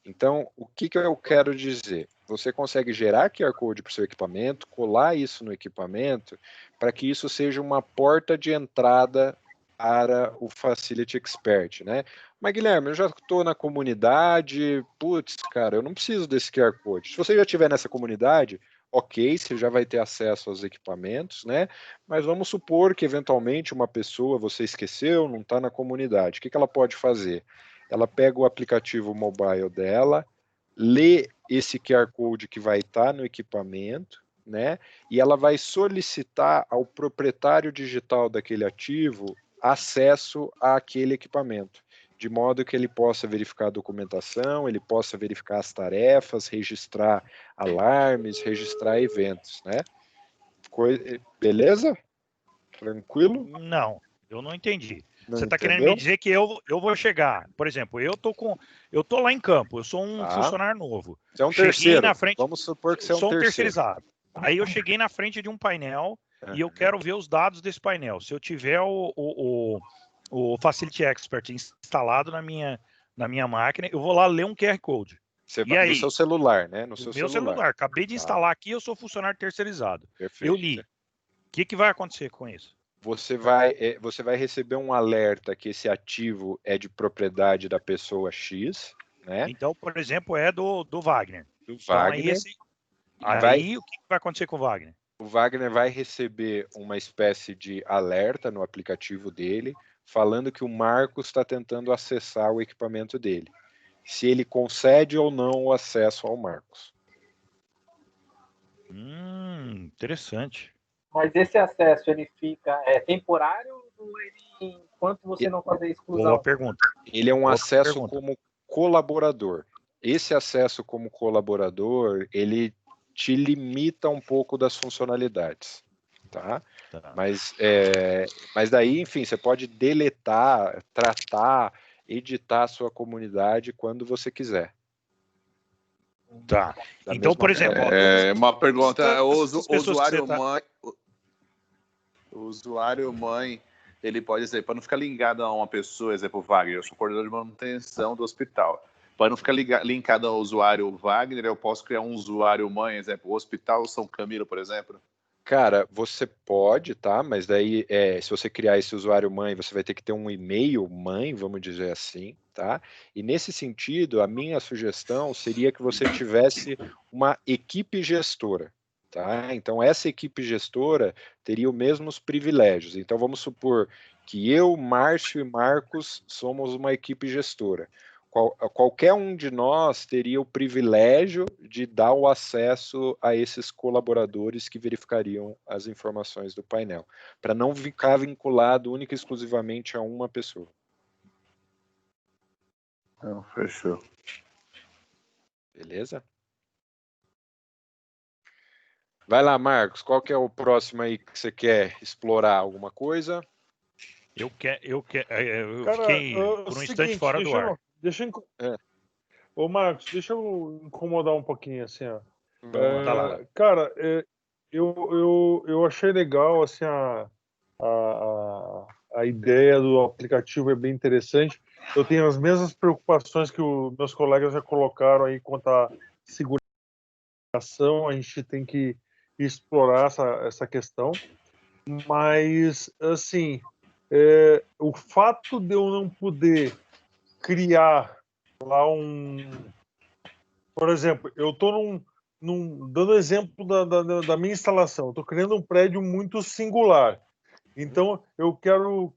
Então, o que eu quero dizer? Você consegue gerar QR Code para o seu equipamento, colar isso no equipamento, para que isso seja uma porta de entrada para o Facility Expert, né? Mas, Guilherme, eu já estou na comunidade, putz, cara, eu não preciso desse QR Code. Se você já estiver nessa comunidade, ok, você já vai ter acesso aos equipamentos, né? Mas vamos supor que, eventualmente, uma pessoa, você esqueceu, não está na comunidade. O que ela pode fazer? Ela pega o aplicativo mobile dela, lê esse QR Code que vai estar no equipamento, né? E ela vai solicitar ao proprietário digital daquele ativo acesso àquele equipamento, de modo que ele possa verificar a documentação, ele possa verificar as tarefas, registrar alarmes, registrar eventos, né? Beleza? Tranquilo? Não, eu não entendi. Você está querendo me dizer que eu vou chegar, por exemplo, eu tô lá em campo, eu sou um funcionário novo. Você é um terceiro, na frente, vamos supor que você é um terceirizado. Aí eu cheguei na frente de um painel e eu quero ver os dados desse painel. Se eu tiver o Facility Expert instalado na minha máquina, eu vou lá ler um QR Code. No seu celular, né? No meu celular. Acabei de instalar aqui, eu sou funcionário terceirizado. Perfeito. Eu li. O que vai acontecer com isso? Você vai receber um alerta que esse ativo é de propriedade da pessoa X, né? Então, por exemplo, é do Wagner. Do Wagner. Então, aí o que vai acontecer com o Wagner? O Wagner vai receber uma espécie de alerta no aplicativo dele, falando que o Marcos está tentando acessar o equipamento dele. Se ele concede ou não o acesso ao Marcos. Interessante. Mas esse acesso, ele fica temporário ou ele, enquanto você não fazer exclusão? Boa pergunta. Ele é um acesso como colaborador. Esse acesso como colaborador, ele te limita um pouco das funcionalidades, tá? Mas daí, enfim, você pode deletar, tratar, editar a sua comunidade quando você quiser. Tá. Então, por exemplo... uma pergunta, o usuário mãe, ele pode dizer, para não ficar ligado a uma pessoa, exemplo, Wagner, eu sou coordenador de manutenção do hospital. Para não ficar linkado ao usuário Wagner, eu posso criar um usuário mãe, exemplo, Hospital São Camilo, por exemplo? Cara, você pode, tá? Mas daí, se você criar esse usuário mãe, você vai ter que ter um e-mail mãe, vamos dizer assim, tá? E nesse sentido, a minha sugestão seria que você tivesse uma equipe gestora, tá? Então, essa equipe gestora teria os mesmos privilégios. Então, vamos supor que eu, Márcio e Marcos somos uma equipe gestora. qualquer um de nós teria o privilégio de dar o acesso a esses colaboradores que verificariam as informações do painel, para não ficar vinculado única e exclusivamente a uma pessoa. Não, fechou. Beleza? Vai lá, Marcos, qual que é o próximo aí que você quer explorar? Alguma coisa? Eu fiquei por um instante fora do ar. Ô, Marcos, deixa eu incomodar um pouquinho, assim, ó. Tá lá. Cara, eu achei legal, assim, a ideia do aplicativo é bem interessante. Eu tenho as mesmas preocupações que os meus colegas já colocaram aí quanto à segurança. A gente tem que explorar essa questão. Mas, assim, o fato de eu não poder criar lá por exemplo, eu estou dando exemplo da minha instalação, estou criando um prédio muito singular. Então, eu quero,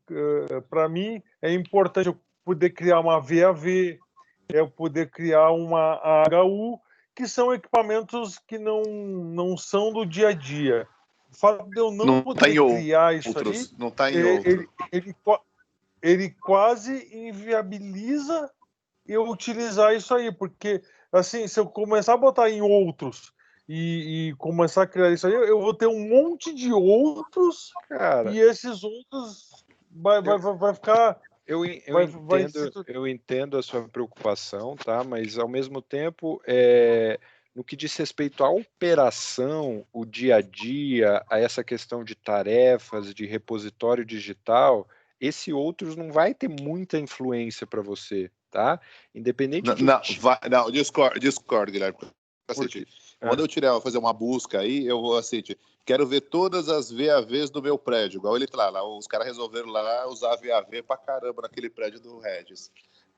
para mim, é importante eu poder criar uma VAV, eu poder criar uma HU, que são equipamentos que não são do dia a dia. O fato de eu não poder criar isso aí, não tá em outro. Ele quase inviabiliza eu utilizar isso aí, porque assim, se eu começar a botar em outros e começar a criar isso aí, eu vou ter um monte de outros, cara, e esses outros vai ficar... Eu entendo a sua preocupação, tá? Mas ao mesmo tempo, no que diz respeito à operação, o dia a dia, a essa questão de tarefas, de repositório digital, esse outros não vai ter muita influência para você, tá? Independente não, discordo, Guilherme. Quando eu fazer uma busca aí, eu vou assim, quero ver todas as VAVs do meu prédio, igual ele tá lá, os caras resolveram lá usar VAV pra caramba naquele prédio do Regis.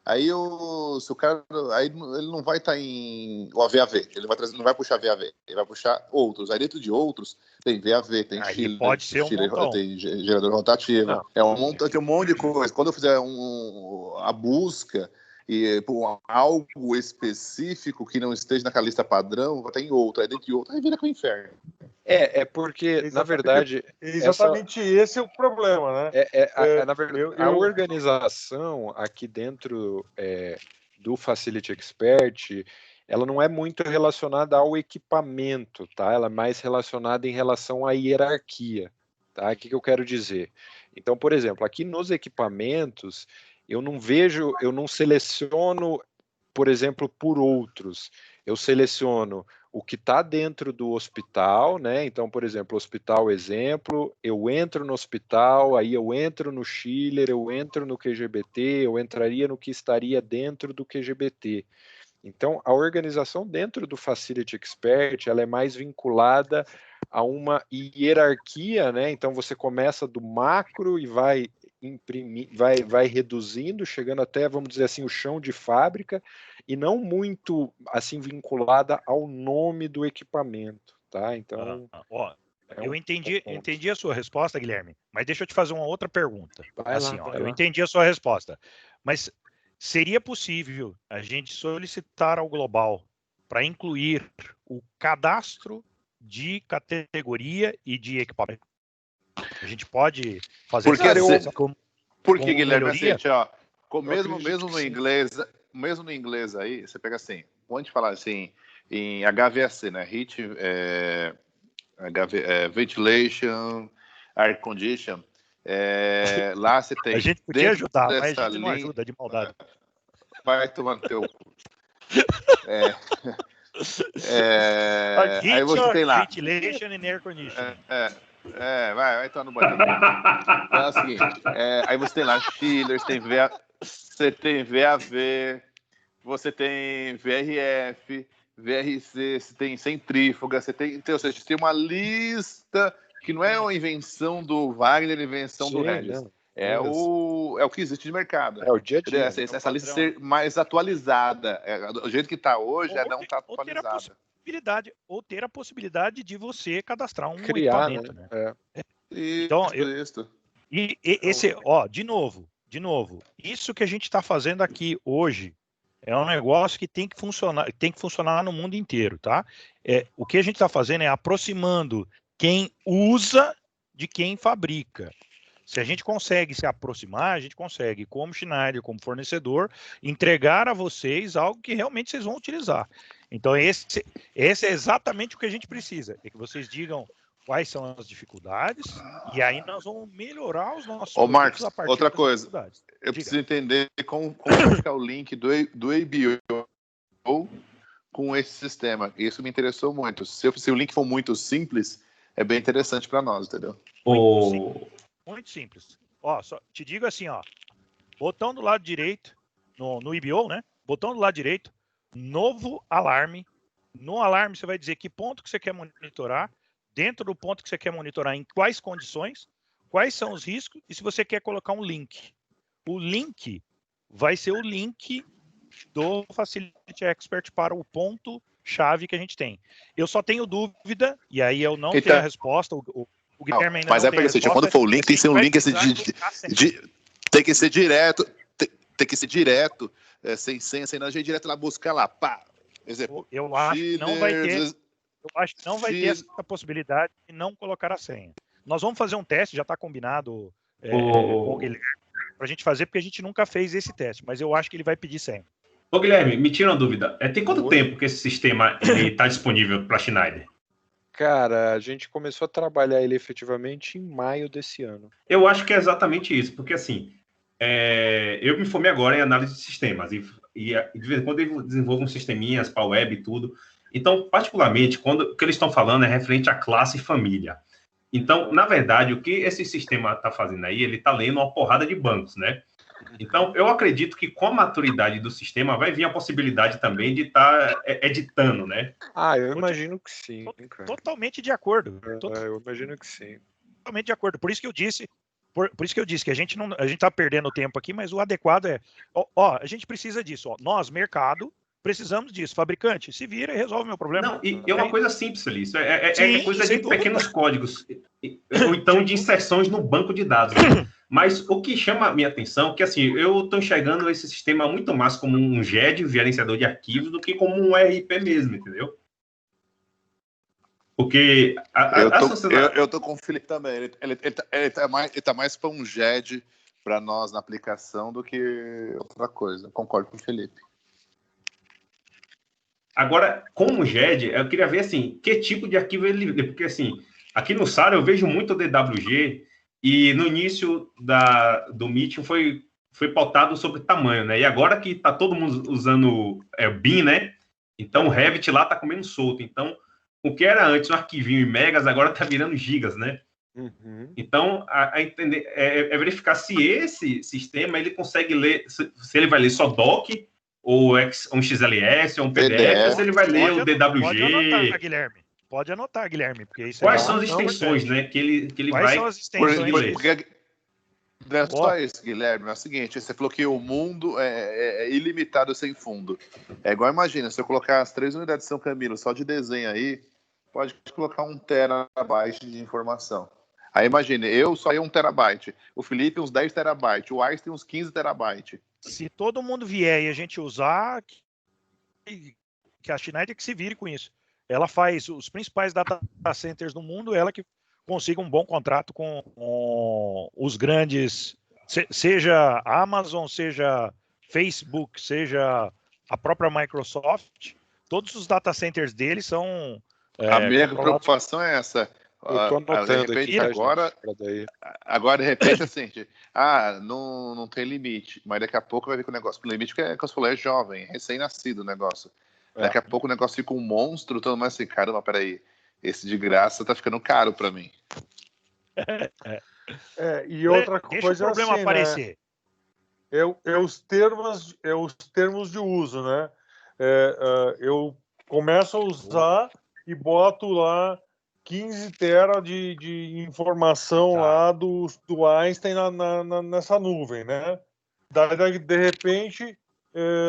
Aí se o cara, aí ele não vai estar em o VAV, ele não vai puxar VAV, ele vai puxar outros. Aí dentro de outros tem VAV, tem chiller, pode ser tem gerador rotativo, tem um monte de coisa. Quando eu fizer a busca e por algo específico que não esteja naquela lista padrão, vai ter em outro, aí dentro de outro, aí vira com o inferno. Porque, na verdade... Exatamente esse é o problema, né? Na verdade, a organização aqui dentro do Facility Expert, ela não é muito relacionada ao equipamento, tá? Ela é mais relacionada em relação à hierarquia, tá? O que eu quero dizer? Então, por exemplo, aqui nos equipamentos, eu não seleciono, por exemplo, por outros. Eu seleciono o que está dentro do hospital, né? Então, por exemplo, hospital exemplo, eu entro no hospital, aí eu entro no chiller, eu entro no QGBT, eu entraria no que estaria dentro do QGBT. Então, a organização dentro do Facility Expert, ela é mais vinculada a uma hierarquia, né? Então, você começa do macro e vai vai reduzindo, chegando até, vamos dizer assim, o chão de fábrica, e não muito assim vinculada ao nome do equipamento, tá? Então, eu entendi a sua resposta, Guilherme, mas deixa eu te fazer uma outra pergunta. Eu entendi a sua resposta, mas seria possível a gente solicitar ao Global para incluir o cadastro de categoria e de equipamento? A gente pode fazer porque Guilherme, assim, mesmo no inglês aí, você pega assim, quando a gente fala assim, em HVAC, né? Ventilation, Air Condition, lá você tem... A gente podia ajudar, mas a gente não ajuda, de maldade. Vai tomar no teu... aí você tem lá... Ventilation and Air Condition. Vai estar no banheiro. Então é o seguinte, aí você tem lá chillers, você tem VAV, você tem VRF, VRC, você tem centrífuga, então, ou seja, você tem uma lista que não é uma invenção do Wagner, é invenção do Regis. É o que existe de mercado. É o dia a dia. Essa lista ser mais atualizada. Do jeito que está hoje, não está atualizada. Ou ter a possibilidade de você cadastrar um equipamento, né? Então, de novo, isso que a gente está fazendo aqui hoje É um negócio que tem que funcionar no mundo inteiro, tá? O que a gente está fazendo é aproximando quem usa de quem fabrica. Se a gente consegue se aproximar, a gente consegue, como Schneider, como fornecedor, entregar a vocês algo que realmente vocês vão utilizar. Então, esse é exatamente o que a gente precisa, é que vocês digam quais são as dificuldades, e aí nós vamos melhorar os nossos produtos Marcos, a partir outra das coisa, dificuldades. Eu preciso entender como ficar o link do ABO com esse sistema. Isso me interessou muito. Se o link for muito simples, é bem interessante para nós, entendeu? Muito simples. Ó, só te digo assim, ó. Botão do lado direito, no IBO, né? Botão do lado direito, novo alarme. No alarme você vai dizer que ponto que você quer monitorar, dentro do ponto que você quer monitorar, em quais condições, quais são os riscos, e se você quer colocar um link. O link vai ser o link do Facility Expert para o ponto-chave que a gente tem. Eu só tenho dúvida, e aí eu não tenho a resposta, o Guilherme ainda mas não é tem a resposta. Quando for o link, tem que ser um link assim, tem que ser direto, tem que ser direto, sem senha, sem nada, direto lá buscar lá, pá. Exemplo, eu acho que não vai ter, essa possibilidade de não colocar a senha. Nós vamos fazer um teste, já está combinado com o Guilherme, para a gente fazer, porque a gente nunca fez esse teste, mas eu acho que ele vai pedir senha. Ô Guilherme, me tira uma dúvida. Tem quanto tempo que esse sistema está disponível para a Schneider? Cara, a gente começou a trabalhar ele efetivamente em maio desse ano. Eu acho que é exatamente isso, porque assim, eu me formei agora em análise de sistemas, e de vez em quando eu desenvolvo uns sisteminhas para web e tudo. Então, particularmente, o que eles estão falando é referente à classe e família. Então, na verdade, o que esse sistema está fazendo aí, ele está lendo uma porrada de bancos, né? Então, eu acredito que com a maturidade do sistema vai vir a possibilidade também de estar editando, né? Eu imagino que sim. Cara. Totalmente de acordo. Eu imagino que sim. Totalmente de acordo. Por isso que eu disse, que a gente está perdendo tempo aqui, mas o adequado é, a gente precisa disso. Nós, mercado, precisamos disso. Fabricante, se vira e resolve o meu problema. Não, e é uma coisa simples, Felício. É coisa de pequenos códigos. Ou então de inserções no banco de dados. Né? Mas o que chama a minha atenção é que, assim, eu estou enxergando esse sistema muito mais como um GED, gerenciador de arquivos, do que como um RP mesmo, entendeu? Porque eu tô com o Felipe também. Ele tá mais para um GED para nós na aplicação do que outra coisa. Concordo com o Felipe. Agora, como GED, eu queria ver, assim, que tipo de arquivo ele lê. Porque, assim, aqui no SAR eu vejo muito DWG e no início do Meeting foi pautado sobre tamanho, né? E agora que tá todo mundo usando BIM, né? Então, o Revit lá tá comendo solto. Então, o que era antes um arquivinho em megas, agora tá virando gigas, né? Uhum. Então, entender, verificar se esse sistema ele consegue ler, se ele vai ler só doc, ou um XLS, ou um PDF, ou se ele vai ler o DWG. Pode anotar, Guilherme. Porque isso Quais são as extensões, né? Que ele Quais vai... são as extensões? Não é só isso, Guilherme. É o seguinte, você falou que o mundo é ilimitado sem fundo. É igual, imagina, se eu colocar as 3 unidades de São Camilo só de desenho aí, pode colocar 1 terabyte de informação. Aí imagine, eu só 1 terabyte, o Felipe uns 10 terabytes, o Einstein uns 15 terabytes. Se todo mundo vier e a gente usar, que a Schneider que se vire com isso. Ela faz os principais data centers do mundo, ela que consiga um bom contrato com os grandes, seja a Amazon, seja Facebook, seja a própria Microsoft, todos os data centers deles são... a minha preocupação é essa. Eu tô anotando aqui. Agora, de repente, assim, não tem limite, mas daqui a pouco vai vir com o negócio. O limite que você falou, é jovem, recém-nascido o negócio. Daqui a pouco o negócio fica um monstro, todo mundo assim, caramba, peraí, esse de graça tá ficando caro para mim. E outra Deixa coisa o problema assim, aparecer. Né? Os termos de uso, né? Eu começo a usar e boto lá 15 tera de informação lá do Einstein nessa nuvem, né? Daí, de repente,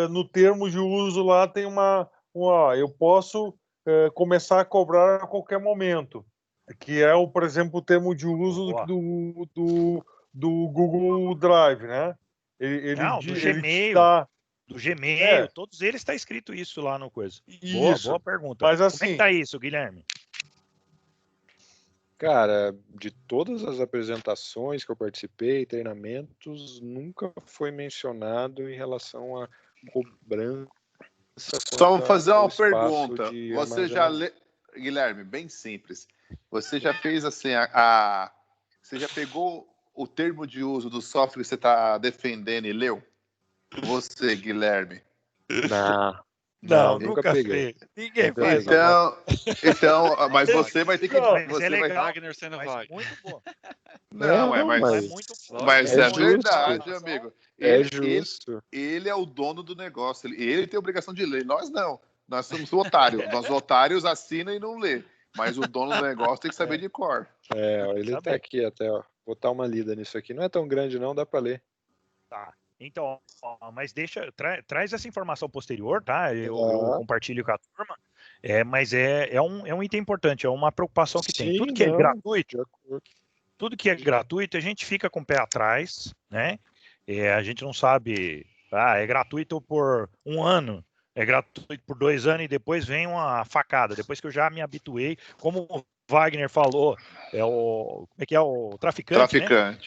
no termo de uso lá tem eu posso começar a cobrar a qualquer momento, que é, por exemplo, o termo de uso do Google Drive, né? Do Gmail. do Gmail, todos eles está escrito isso lá no coisa. Boa pergunta. Mas assim, como é que tá isso, Guilherme? Cara, de todas as apresentações que eu participei, treinamentos, nunca foi mencionado em relação a cobrança. Só vou fazer uma pergunta. Você já Guilherme, bem simples. Você já fez assim você já pegou o termo de uso do software que você está defendendo e leu? Você, Guilherme? Não, nunca peguei. Ninguém faz. Então, mas você vai ter que. Você vai... Wagner sendo Wagner. Muito bom. Mas é verdade, justo. amigo. Justo. Ele é o dono do negócio. Ele tem a obrigação de ler. Nós não. Nós somos otários. Nós otários assinam e não lê. Mas o dono do negócio tem que saber de cor. Ele tá aqui até, ó. Vou dar uma lida nisso aqui. Não é tão grande, não, dá para ler. Tá. Então, mas traz essa informação posterior, tá? Eu compartilho com a turma. Mas é um item importante, é uma preocupação que tem. Tudo que é gratuito, a gente fica com o pé atrás, né? A gente não sabe, é gratuito por 1 ano, é gratuito por 2 anos e depois vem uma facada. Depois que eu já me habituei, como o Wagner falou, como é que é o traficante. Né?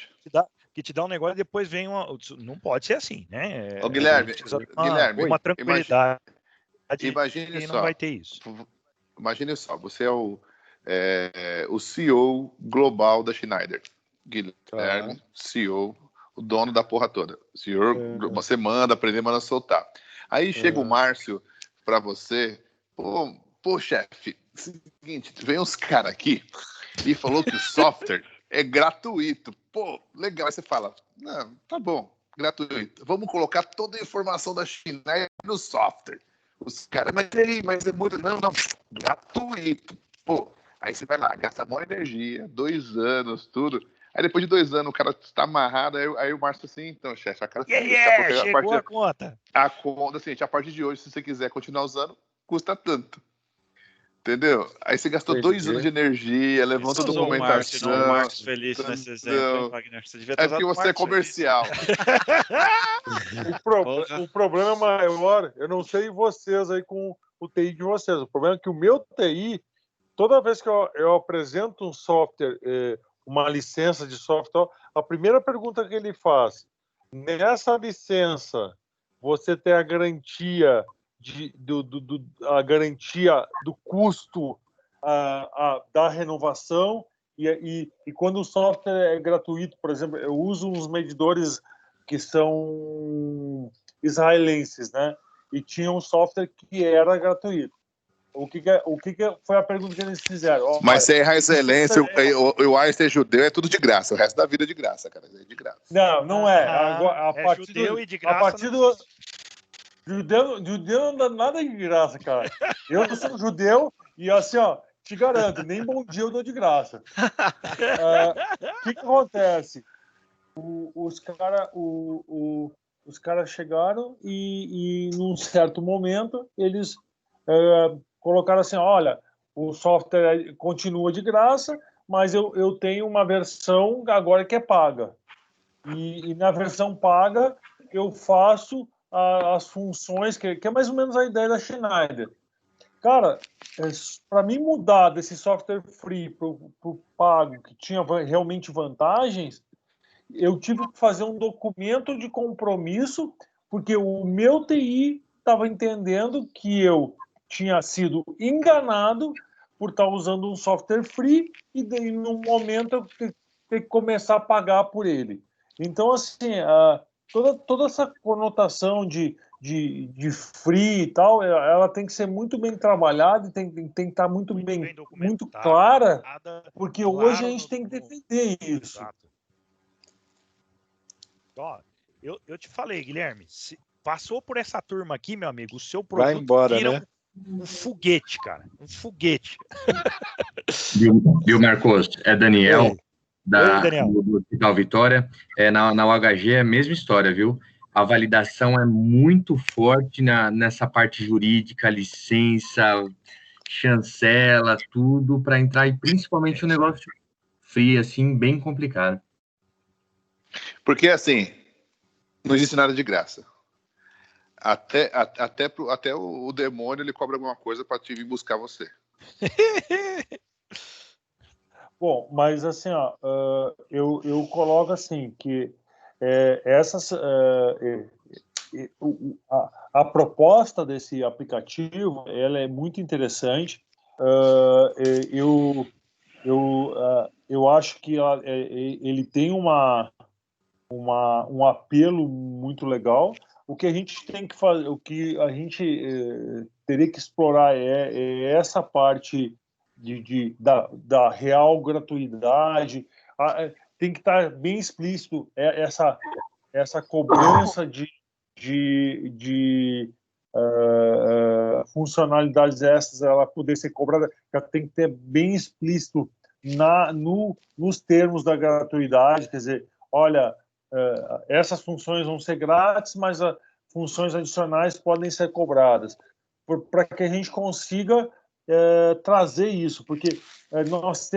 Que te dá um negócio e depois vem não pode ser assim, né? Guilherme, uma tranquilidade. Imagine e só. Não vai ter isso. Imagine só, você é o CEO global da Schneider. Guilherme, CEO, o dono da porra toda. Você manda aprender, manda soltar. Aí chega o Márcio para você, pô, chefe, seguinte, vem uns caras aqui e falou que o software é gratuito. Pô, legal. Aí você fala, não, tá bom, gratuito. Vamos colocar toda a informação da Schneider no software. Os caras, mas é muito... Não, gratuito. Pô, aí você vai lá, gasta maior energia, 2 anos, tudo. Aí depois de 2 anos o cara está amarrado, aí o Márcio assim, então, chefe, a cara... chegou a conta. A conta, assim, a partir de hoje, se você quiser continuar usando, custa tanto. Entendeu? Aí você gastou 2 anos de energia, levanta documentação. O Marcos feliz nesse exemplo, hein, Wagner? Você devia ter porque você é comercial. O problema maior, eu não sei vocês aí com o TI de vocês, o problema é que o meu TI, toda vez que eu apresento um software, uma licença de software, a primeira pergunta que ele faz, nessa licença, você tem a garantia a garantia do custo da renovação e quando o software é gratuito, por exemplo, eu uso uns medidores que são israelenses, né? E tinha um software que era gratuito. O que foi a pergunta que eles fizeram? Mas se é israelense, o Einstein é judeu, é tudo de graça. O resto da vida é de graça, cara. É de graça. Não é. Agora, judeu e de graça. Judeu não dá nada de graça, cara. Eu sou judeu e assim, ó, te garanto, nem bom dia eu dou de graça. O que acontece? Os caras chegaram e num certo momento eles colocaram assim, olha, o software continua de graça, mas eu tenho uma versão agora que é paga. E na versão paga eu faço as funções, que é mais ou menos a ideia da Schneider. Cara, para mim mudar desse software free para o pago, que tinha realmente vantagens, eu tive que fazer um documento de compromisso, porque o meu TI estava entendendo que eu tinha sido enganado por estar usando um software free e daí, no momento, eu ter que começar a pagar por ele. Então, assim, toda essa conotação de free e tal, ela tem que ser muito bem trabalhada e tem que estar muito clara, porque hoje a gente tem que defender isso. Exato. Ó, eu te falei, Guilherme, passou por essa turma aqui, meu amigo, o seu produto vai embora, vira né? um foguete, cara. Um foguete. Viu, Marcos? É Daniel. Oi, Daniel. Do Hospital Vitória. Na UHG é a mesma história, viu? A validação é muito forte nessa parte jurídica, licença, chancela, tudo, para entrar, e principalmente o negócio free, assim, bem complicado. Porque, assim, não existe nada de graça. Até o demônio ele cobra alguma coisa para te vir buscar você. Bom, mas assim, ó, eu coloco assim que a proposta desse aplicativo ela é muito interessante. Eu acho que ele tem um apelo muito legal. O que a gente tem que fazer, o que a gente teria que explorar é essa parte da real gratuidade. Tem que estar bem explícito essa cobrança de funcionalidades essas, ela poder ser cobrada, já tem que ter bem explícito nos termos da gratuidade, quer dizer, olha, essas funções vão ser grátis, mas funções adicionais podem ser cobradas, para que a gente consiga trazer isso, porque nós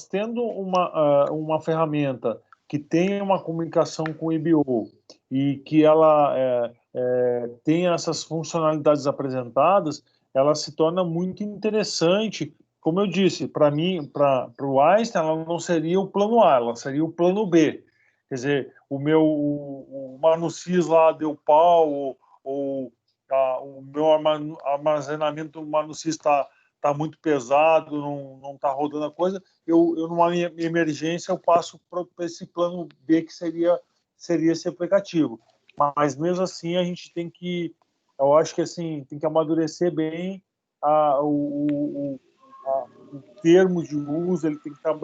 tendo uma ferramenta que tem uma comunicação com o IBO e que ela tem essas funcionalidades apresentadas, ela se torna muito interessante. Como eu disse, para mim, para o Einstein, ela não seria o plano A, ela seria o plano B. Quer dizer, o Manucis lá deu pau, ou o meu armazenamento do Manucis está muito pesado, não está rodando a coisa, eu numa emergência eu passo para esse plano B, que seria esse aplicativo. Mas mesmo assim a gente tem que, eu acho que assim, tem que amadurecer bem o termo de uso, ele tem que estar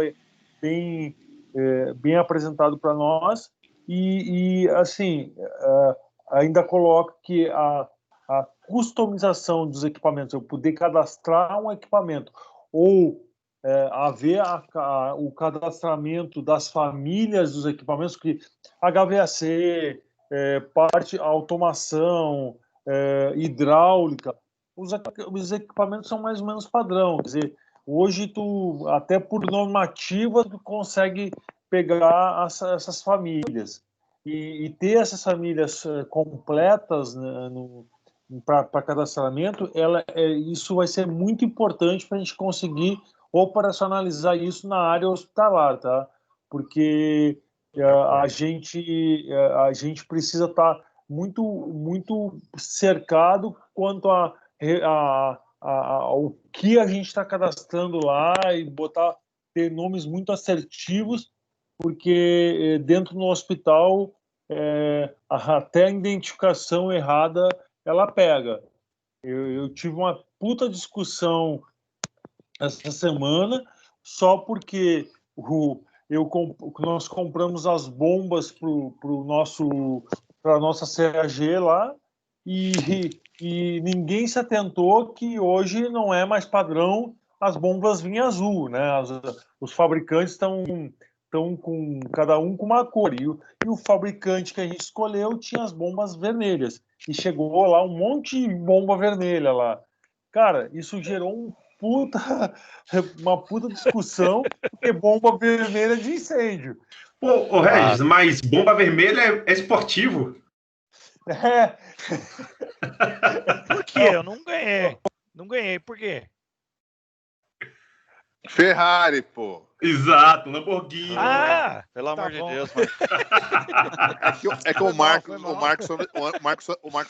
bem apresentado para nós e assim, ainda coloco que a customização dos equipamentos, eu poder cadastrar um equipamento ou haver o cadastramento das famílias dos equipamentos, que HVAC, parte automação, hidráulica, os equipamentos são mais ou menos padrão. Quer dizer, hoje tu, até por normativa, tu consegue pegar essas famílias e ter essas famílias completas, né, para cadastramento, isso vai ser muito importante para a gente conseguir operacionalizar isso na área hospitalar, tá? Porque a gente precisa estar muito cercado quanto ao que a gente está cadastrando lá e ter nomes muito assertivos, porque dentro do hospital até a identificação errada ela pega. Eu tive uma puta discussão essa semana só porque nós compramos as bombas para a nossa CAG lá e ninguém se atentou que hoje não é mais padrão as bombas vinha azul, né? Os fabricantes estão com cada um com uma cor e o fabricante que a gente escolheu tinha as bombas vermelhas e chegou lá um monte de bomba vermelha lá. Cara, isso gerou uma puta discussão, porque bomba vermelha de incêndio. Ô Regis, mas bomba vermelha é esportivo? Por quê? Eu não ganhei. Não ganhei, por quê? Ferrari, pô. Exato, Lamborghini. Pelo amor de Deus. É que o Marcos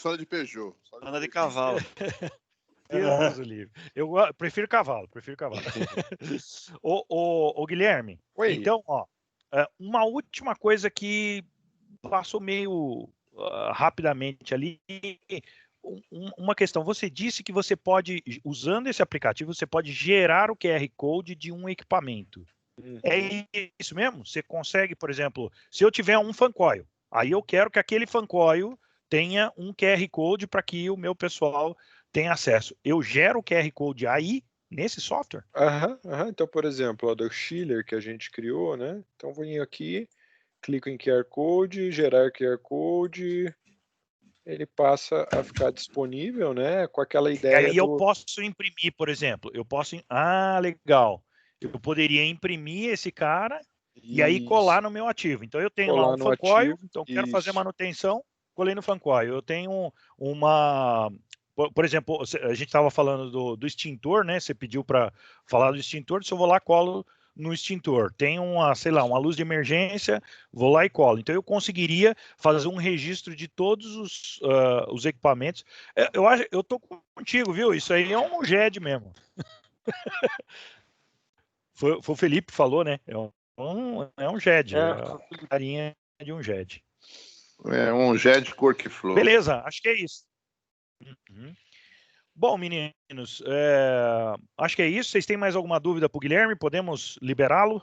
anda de Peugeot. Anda de cavalo. Deus do livro. Eu prefiro cavalo. Ô, Guilherme, oi. Então, uma última coisa que passou meio rapidamente ali, uma questão. Você disse que você pode, usando esse aplicativo, você pode gerar o QR Code de um equipamento. É isso mesmo? Você consegue, por exemplo, se eu tiver um fancoil, aí eu quero que aquele fancoil tenha um QR Code para que o meu pessoal tenha acesso. Eu gero o QR Code aí, nesse software? Então, por exemplo, o do Schiller que a gente criou, né? Então, vou vir aqui, clico em QR Code, gerar QR Code, ele passa a ficar disponível, né? Com aquela ideia. E aí eu posso imprimir, por exemplo, legal. Eu poderia imprimir esse cara e aí colar no meu ativo. Então eu tenho lá um fancoil, então quero fazer manutenção. colei no Fancoil. Eu tenho uma... Por exemplo, a gente estava falando do extintor, né? Você pediu para falar do extintor, se eu vou lá, colo no extintor. Tem uma luz de emergência, vou lá e colo. Então, eu conseguiria fazer um registro de todos os equipamentos. Eu estou contigo, viu? Isso aí é um GED mesmo. Foi o Felipe que falou, né? É um GED. É a carinha de um GED. É um GED workflow. Beleza, acho que é isso. Uhum. Bom, meninos, acho que é isso. Vocês têm mais alguma dúvida para o Guilherme? Podemos liberá-lo?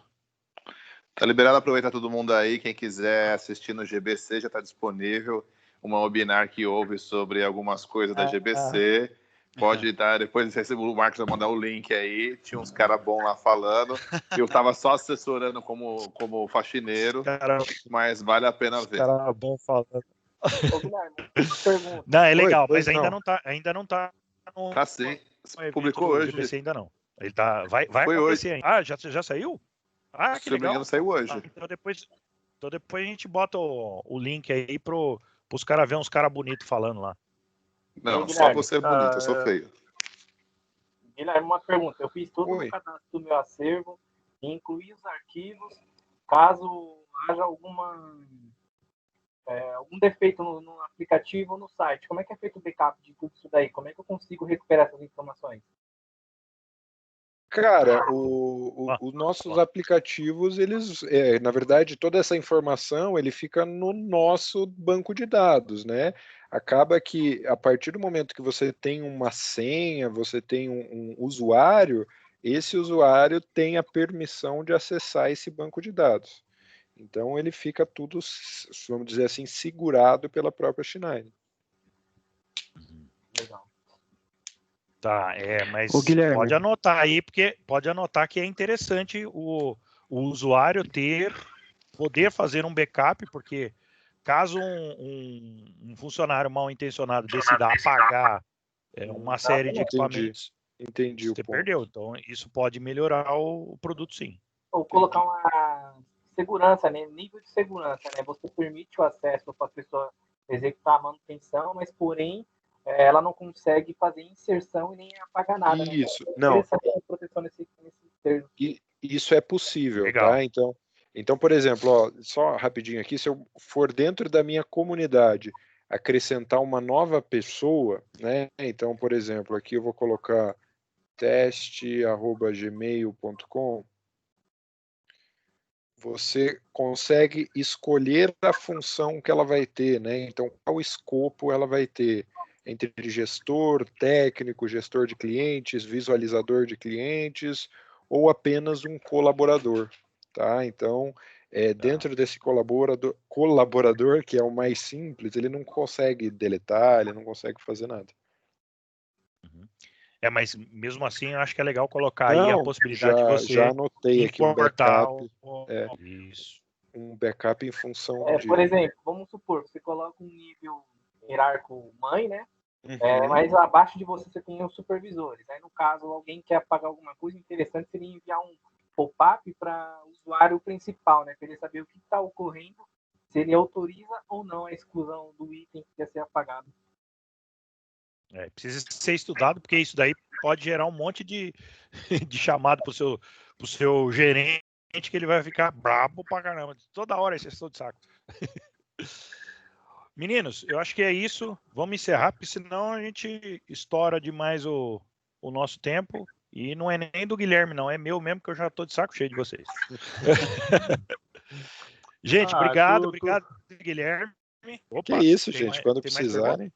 Tá liberado, aproveita todo mundo aí. Quem quiser assistir no GBC já está disponível. Uma webinar que houve sobre algumas coisas da GBC. Pode dar, depois o Marcos vai mandar o link aí. Tinha uns caras bons lá falando. Eu estava só assessorando como faxineiro, mas vale a pena ver. Cara bom falando. Não, é legal, mas ainda não tá. Tá sim. Publicou hoje. GBC ainda não. Ele tá. Vai acontecer ainda. Ah, já saiu? Ah, que legal. Engano, saiu hoje. Então depois a gente bota o link aí pros caras verem uns caras bonitos falando lá. Não, só você é bonito, eu sou feio. Guilherme, uma pergunta. Eu fiz tudo no cadastro do meu acervo, incluí os arquivos. Caso haja algum defeito no aplicativo ou no site, como é que é feito o backup de tudo isso daí? Como é que eu consigo recuperar essas informações? Cara, os nossos aplicativos, eles, na verdade, toda essa informação, ele fica no nosso banco de dados, né? Acaba que, a partir do momento que você tem uma senha, você tem um usuário, esse usuário tem a permissão de acessar esse banco de dados. Então, ele fica tudo, vamos dizer assim, segurado pela própria Schneider. Legal. Tá, mas Guilherme, pode anotar aí, porque pode anotar que é interessante o usuário poder fazer um backup, porque caso um funcionário mal intencionado decida apagar uma série de equipamentos, entendi você perdeu. Então, isso pode melhorar o produto, sim. Ou colocar uma segurança, né? Nível de segurança, né? Você permite o acesso para a pessoa executar a manutenção, mas porém ela não consegue fazer inserção e nem apagar nada. Isso, né? não. Proteção nesse termo. Isso é possível, legal. Tá? Então, por exemplo, ó, só rapidinho aqui, se eu for dentro da minha comunidade acrescentar uma nova pessoa, né? Então, por exemplo, aqui eu vou colocar teste@gmail.com. Você consegue escolher a função que ela vai ter, né? Então, qual escopo ela vai ter? Entre gestor, técnico, gestor de clientes, visualizador de clientes, ou apenas um colaborador, tá? Então, dentro desse colaborador, que é o mais simples, ele não consegue deletar, ele não consegue fazer nada. Mas mesmo assim, eu acho que é legal colocar aí a possibilidade de você já anotei aqui um backup, isso. um backup em função de... Por exemplo, vamos supor, você coloca um nível hierárquico mãe, né? Mas abaixo de você tem os supervisores. Aí, no caso, alguém quer apagar alguma coisa, interessante seria enviar um pop-up para o usuário principal, né? Para ele saber o que está ocorrendo, se ele autoriza ou não a exclusão do item que quer ser apagado. Precisa ser estudado, porque isso daí pode gerar um monte de chamado pro seu gerente, que ele vai ficar brabo pra caramba. Toda hora esse estou de saco. Meninos, eu acho que é isso. Vamos encerrar, porque senão a gente estoura demais o nosso tempo. E não é nem do Guilherme, não. É meu mesmo, que eu já estou de saco cheio de vocês. Gente, obrigado, Guilherme. Opa, que isso, gente. Quando precisarem.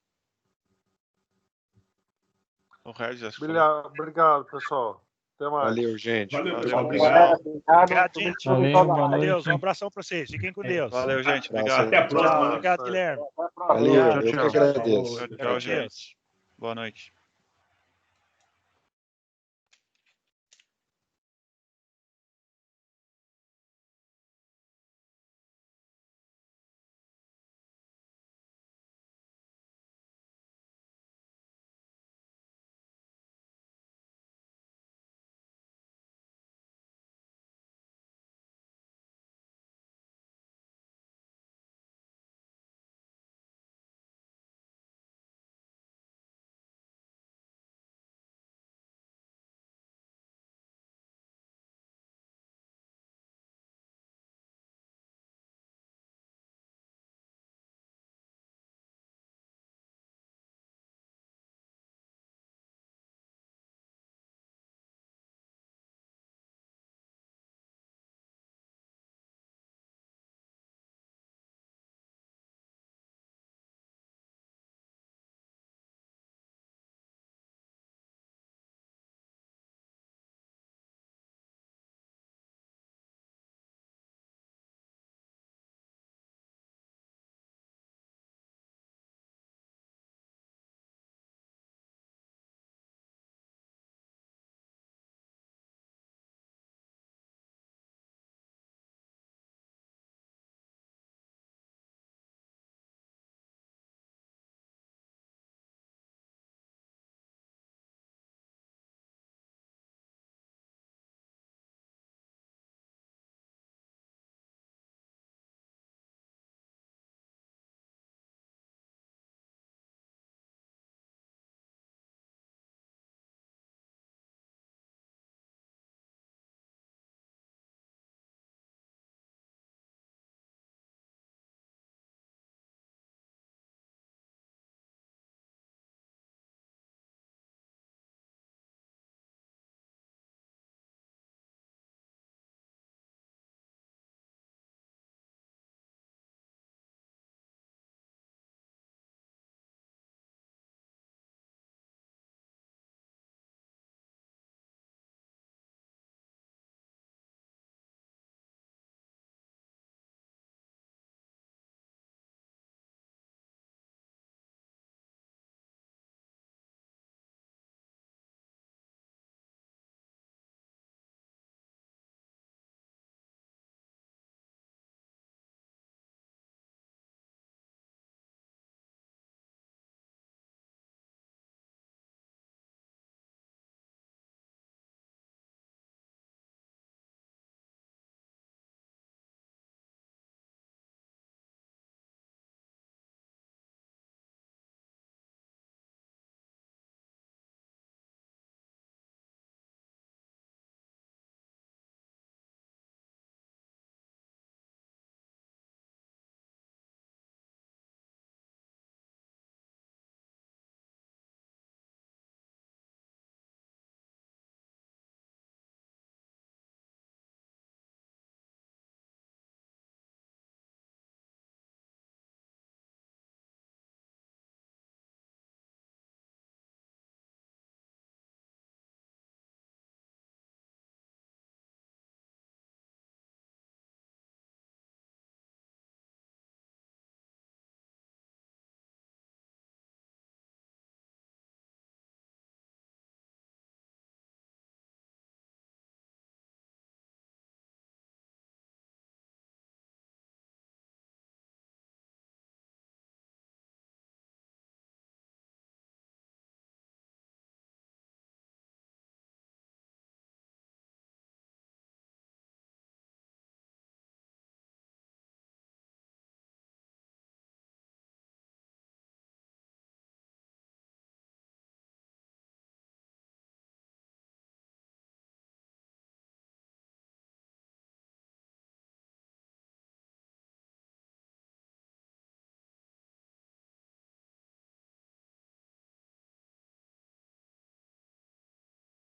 Obrigado, pessoal. Até mais. Valeu, gente. Valeu, obrigado, gente. Deus. Um abração para vocês. Fiquem com Deus. Valeu, gente. Obrigado. Até a próxima. Obrigado, Guilherme. Valeu, eu que agradeço. Tchau, gente. Boa noite.